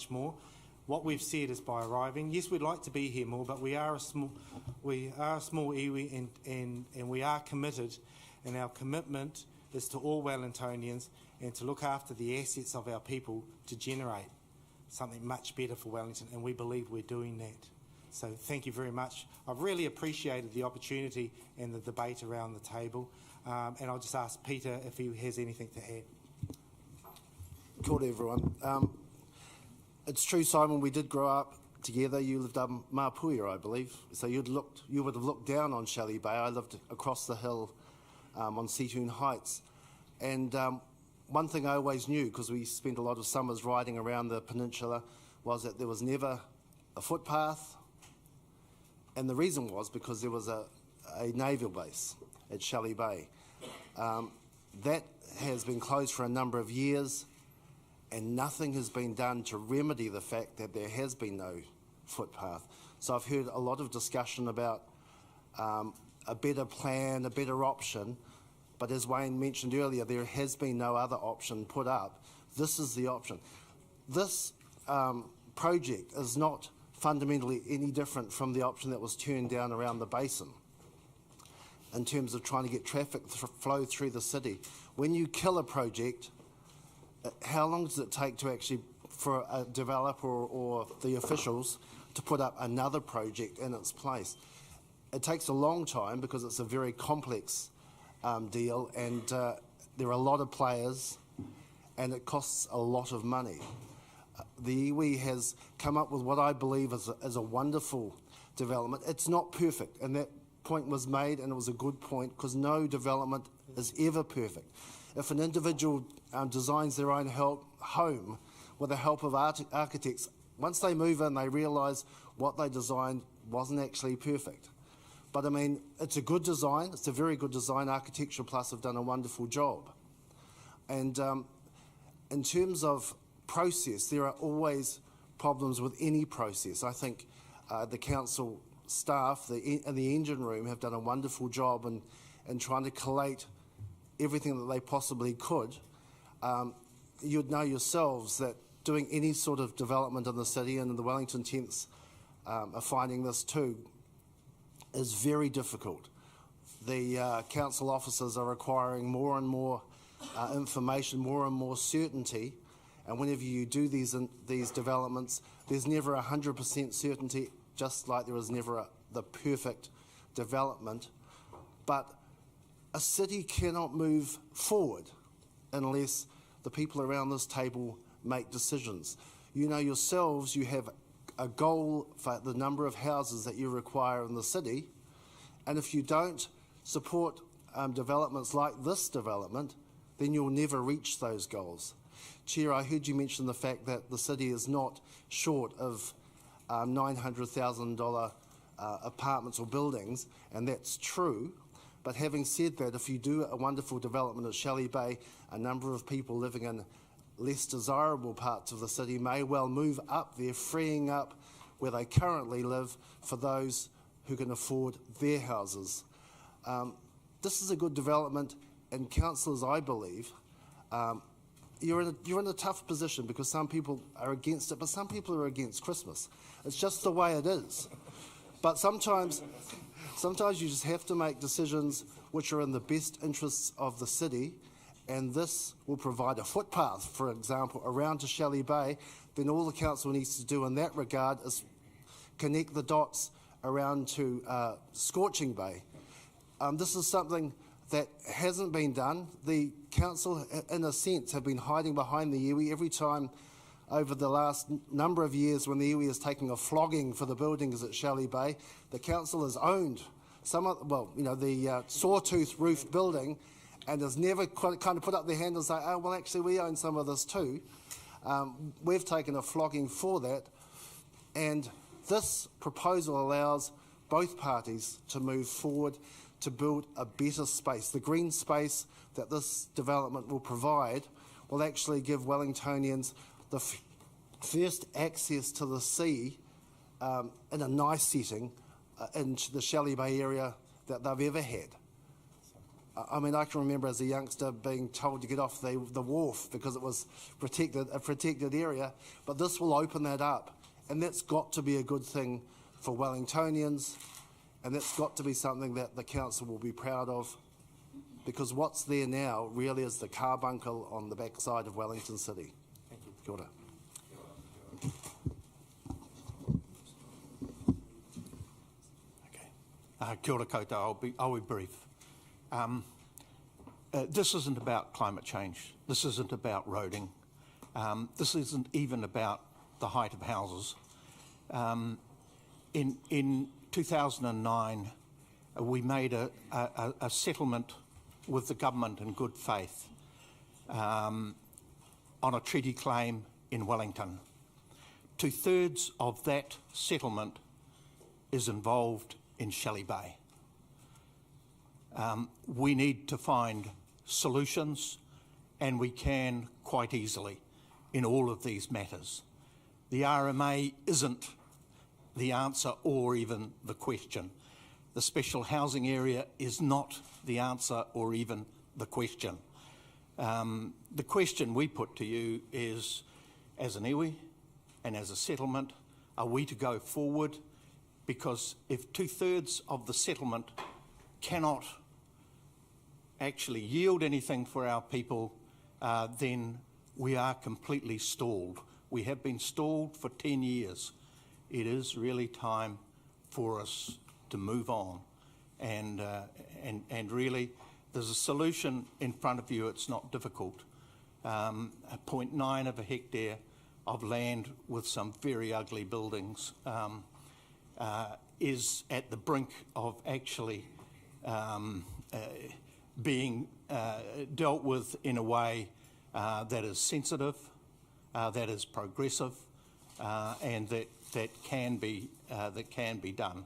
more. What we've said is by arriving, yes, we'd like to be here more, but we are a small iwi, and we are committed, and our commitment is to all Wellingtonians and to look after the assets of our people to generate something much better for Wellington, and we believe we're doing that. So thank you very much. I've really appreciated the opportunity and the debate around the table, and I'll just ask Peter if he has anything to add. Kia ora, everyone. It's true, Simon, we did grow up together. You lived up in Mapuia, I believe. So you would have looked down on Shelly Bay. I lived across the hill on Seatoon Heights. And one thing I always knew, because we spent a lot of summers riding around the peninsula, was that there was never a footpath. And the reason was because there was a naval base at Shelly Bay. That has been closed for a number of years, and nothing has been done to remedy the fact that there has been no footpath. So I've heard a lot of discussion about a better plan, a better option, but as Wayne mentioned earlier, there has been no other option put up. This is the option. This project is not fundamentally any different from the option that was turned down around the basin in terms of trying to get traffic flow through the city. When you kill a project, how long does it take to actually, for a developer or the officials to put up another project in its place? It takes a long time because it's a very complex deal, and there are a lot of players, and it costs a lot of money. The iwi has come up with what I believe is a wonderful development. It's not perfect, and that point was made, and it was a good point, because no development is ever perfect. If an individual designs their own home with the help of architects, once they move in, they realise what they designed wasn't actually perfect. But I mean, it's a good design. It's a very good design. Architecture Plus have done a wonderful job. And in terms of process, there are always problems with any process. I think the council staff in the engine room have done a wonderful job in trying to collate everything that they possibly could. You'd know yourselves that doing any sort of development in the city, and the Wellington 10th are finding this too, is very difficult. The council officers are requiring more and more information, more and more certainty, and whenever you do these developments, there's never 100% certainty, just like there is never the perfect development. But a city cannot move forward unless the people around this table make decisions. You know yourselves, you have a goal for the number of houses that you require in the city, and if you don't support developments like this development, then you'll never reach those goals. Chair, I heard you mention the fact that the city is not short of $900,000 apartments or buildings, and that's true. But having said that, if you do a wonderful development at Shelly Bay, a number of people living in less desirable parts of the city may well move up there, freeing up where they currently live for those who can afford their houses. This is a good development, and councillors, I believe, you're in a tough position because some people are against it, but some people are against Christmas. It's just the way it is. But sometimes you just have to make decisions which are in the best interests of the city, and this will provide a footpath, for example, around to Shelly Bay. Then all the council needs to do in that regard is connect the dots around to Scorching Bay. This is something that hasn't been done. The council, in a sense, have been hiding behind the iwi. Every time over the last number of years when the iwi is taking a flogging for the buildings at Shelly Bay, the council has owned some of, the sawtooth roofed building, and has never kind of put up their hand and say, oh, well, actually, we own some of this too. We've taken a flogging for that, and this proposal allows both parties to move forward to build a better space. The green space that this development will provide will actually give Wellingtonians the first access to the sea in a nice setting in the Shelly Bay area that they've ever had. I mean, I can remember as a youngster being told to get off the wharf because it was a protected area, but this will open that up, and that's got to be a good thing for Wellingtonians, and that's got to be something that the council will be proud of, because what's there now really is the carbuncle on the backside of Wellington City. Thank you. Kia ora. Okay. Kia ora koutou. I'll be brief. This isn't about climate change. This isn't about roading. This isn't even about the height of houses. In 2009, we made a settlement with the government in good faith on a treaty claim in Wellington. 2/3 of that settlement is involved in Shelly Bay. We need to find solutions, and we can quite easily in all of these matters. The RMA isn't the answer or even the question. The special housing area is not the answer or even the question. The question we put to you is, as an iwi and as a settlement, are we to go forward? Because if 2/3 of the settlement cannot actually yield anything for our people, then we are completely stalled. We have been stalled for 10 years. It is really time for us to move on. And really, there's a solution in front of you. It's not difficult. 0.9 of a hectare of land with some very ugly buildings is at the brink of actually being dealt with in a way that is sensitive, that is progressive, and that can be done.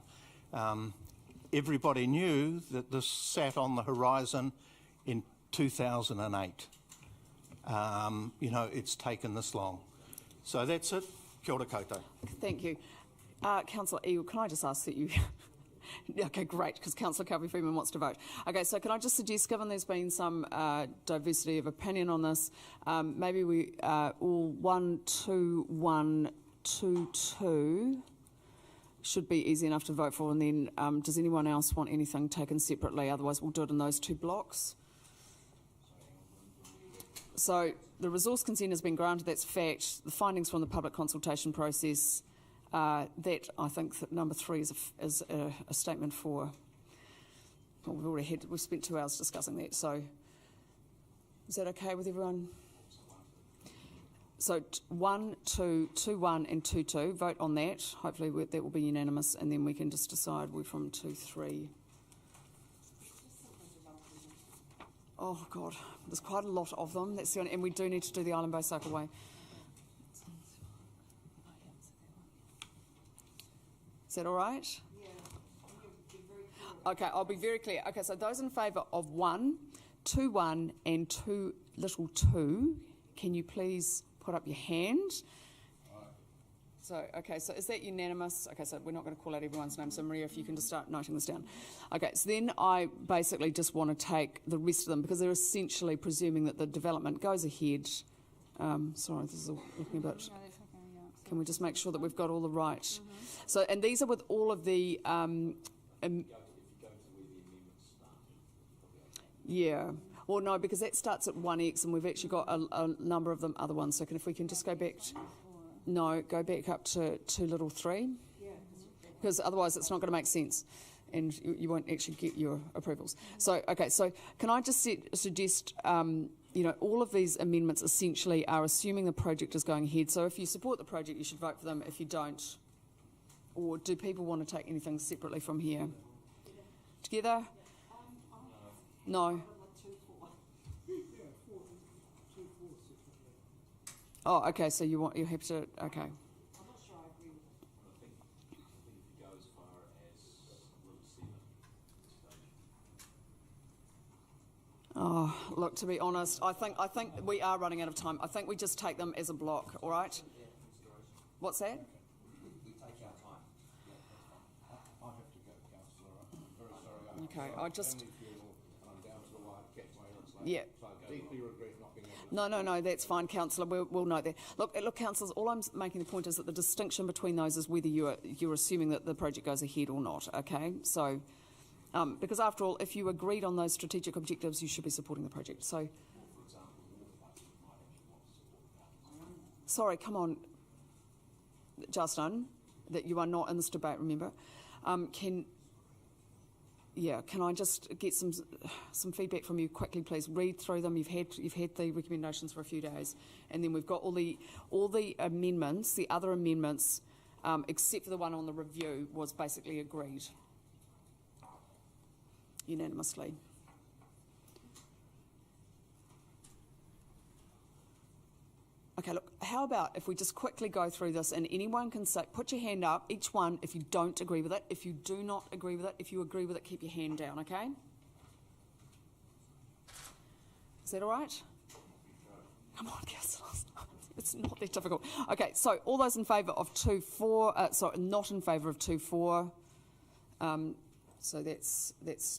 Everybody knew that this sat on the horizon in 2008. You know, it's taken this long. So that's it. Kia ora koutou. Thank you. Councillor Eel, can I just ask that you... Okay, great, because Councillor Calvi-Freeman wants to vote. Okay, so can I just suggest, given there's been some diversity of opinion on this, maybe we all 1, 2, 1, 2, 2 should be easy enough to vote for, and then does anyone else want anything taken separately? Otherwise, we'll do it in those 2 blocks. So the resource consent has been granted, that's a fact. The findings from the public consultation process, that I think that number 3 is a statement for. Well, we've spent 2 hours discussing that. So is that okay with everyone? So 1, 2, 2, 1 and 2, 2. Vote on that. Hopefully that will be unanimous, and then we can just decide we're from 2, 3. Oh God, there's quite a lot of them. That's the only, and we do need to do the Island Bay Cycleway. Is that all right? Yeah. Okay, I'll be very clear. Okay, so those in favour of 1, 2, 1 and 2, little 2, can you please put up your hand? So, okay, so is that unanimous? Okay, so we're not going to call out everyone's name, so Maria, if you can just start noting this down. Okay, so then I basically just want to take the rest of them, because they're essentially presuming that the development goes ahead. Sorry, this is looking a bit... Can we just make sure that we've got all the right... So, and these are with all of the... yeah. Well, no, because that starts at 1X, and we've actually got a number of them other ones. So if we can just go back... No, go back up to 2 little 3, because otherwise it's not going to make sense, and you won't actually get your approvals. So, okay, so can I just suggest, you know, all of these amendments essentially are assuming the project is going ahead. So if you support the project, you should vote for them. If you don't, or do people want to take anything separately from here? Together? No. Oh, okay, so you're happy to, okay. I'm not sure I agree with it. I think it goes as far as little 7. Oh, look, to be honest, I think we are running out of time. I think we just take them as a block, all right? What's that? We take our time. I have to Okay, I just... I'm down to the wire, catch my hands later. Yeah. So I deeply regret not being able to... No, that's fine, Councillor. We'll note that. Look, councillors, all I'm making the point is that the distinction between those is whether you're assuming that the project goes ahead or not, okay? So, because after all, if you agreed on those strategic objectives, you should be supporting the project. So, sorry, come on, Justin, that you are not in this debate, remember? Can I just get some feedback from you quickly, please? Read through them. You've had the recommendations for a few days, and then we've got all the amendments. The other amendments, except for the one on the review, was basically agreed unanimously. Okay, look, how about if we just quickly go through this and anyone can say, put your hand up, each one, if you don't agree with it. If you do not agree with it, if you agree with it, keep your hand down, okay? Is that all right? Come on, councillors. It's not that difficult. Okay, so all those in favour of 2-4, not in favour of 2-4. So that's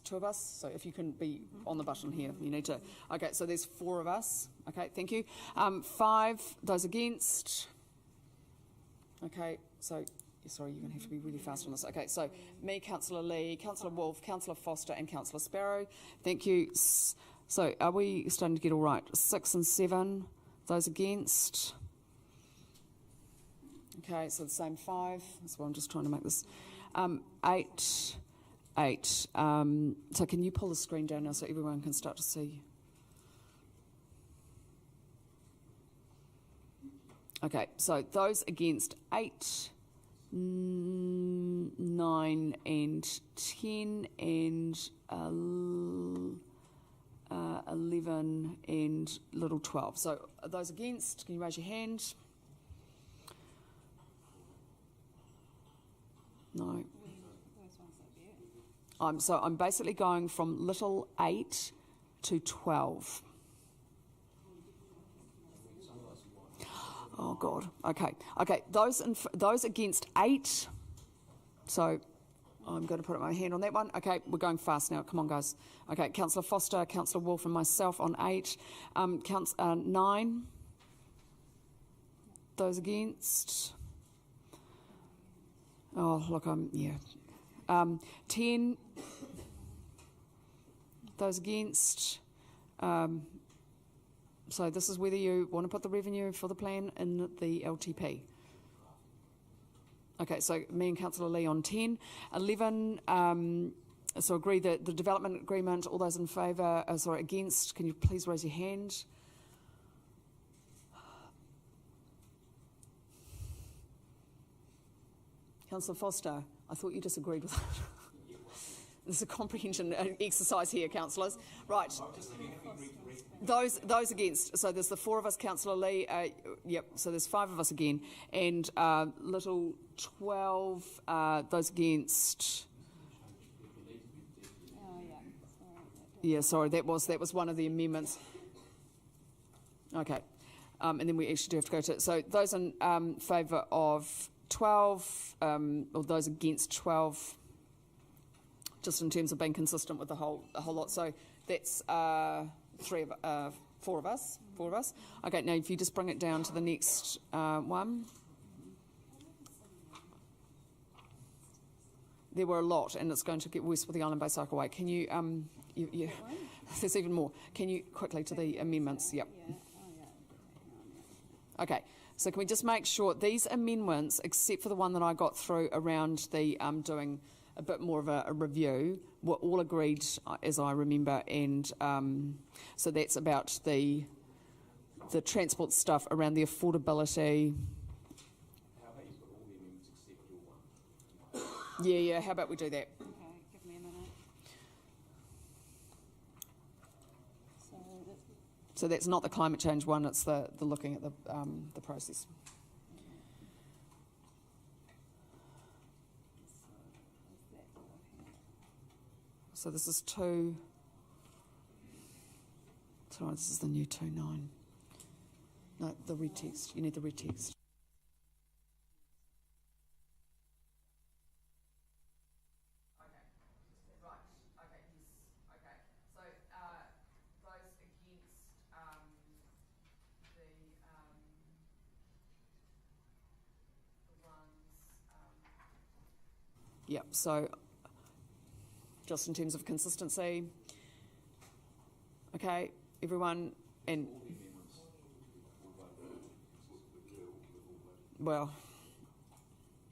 two of us. So if you can be on the button here, you need to. Okay, so there's 4 of us. Okay, thank you. 5, those against. Okay, so, sorry, you're going to have to be really fast on this. Okay, so me, Councillor Lee, Councillor Woolf, Councillor Foster and Councillor Sparrow. Thank you. So are we starting to get all right? 6 and 7, those against. Okay, so the same 5. That's why I'm just trying to make this. 8. So can you pull the screen down now so everyone can start to see? Okay, so those against 8, 9 and 10 and 11 and little 12. So those against, can you raise your hand? No. I'm basically going from little 8 to 12. Oh God. Okay. Those against 8. So I'm going to put my hand on that one. Okay, we're going fast now. Come on, guys. Okay, Councillor Foster, Councillor Woolf, and myself on 8. 9. Those against. Oh, look, 10. Those against. So this is whether you want to put the revenue for the plan in the LTP. Okay, so me and Councillor Lee on 10. 11, so agree that the development agreement, all those in favour, against, can you please raise your hand? Councillor Foster, I thought you disagreed with that. There's a comprehension exercise here, councillors. Right. Those against. So there's the 4 of us, Councillor Lee. Yep. So there's 5 of us again, and little 12. Those against. Yeah. Sorry. That was one of the amendments. Okay. And then we actually do have to go to. So those in favour of 12, or those against 12. Just in terms of being consistent with the whole lot. So that's 4 of us. Okay, now if you just bring it down to the next one. There were a lot, and it's going to get worse with the Island Bay Cycleway. Can you, there's even more. Can you quickly to the amendments? Yep. Okay, so can we just make sure these amendments, except for the one that I got through around the doing a bit more of a review, were all agreed, as I remember, and so that's about the transport stuff around the affordability. How about you put all the amendments except your one? Yeah, how about we do that? Okay, give me a minute. So that's not the climate change one, it's the looking at the process. So this is 2. Sorry, this is the new 2.9. No, the red text. You need the red text. Okay, right. Okay, Yep, so just in terms of consistency. Okay, everyone, and well,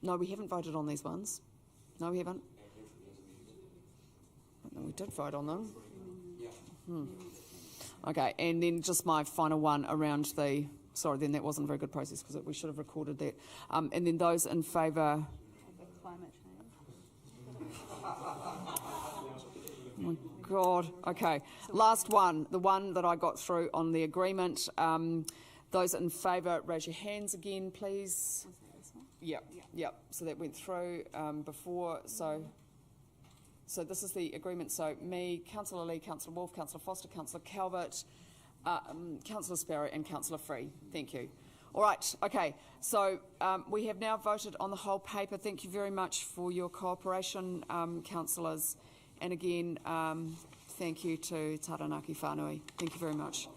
no, we haven't voted on these ones. No, we haven't. No, we did vote on them. Okay, and then just my final one around the, sorry, then that wasn't a very good process because we should have recorded that. And then those in favour. Climate change. Oh my God. Okay. Last one, the one that I got through on the agreement. Those in favour, raise your hands again, please. Yep. So that went through before. So this is the agreement. So me, Councillor Lee, Councillor Woolf, Councillor Foster, Councillor Calvert, Councillor Sparrow and Councillor Free. Thank you. All right, okay, so we have now voted on the whole paper. Thank you very much for your cooperation, councillors. And again, thank you to Taranaki Whānui. Thank you very much.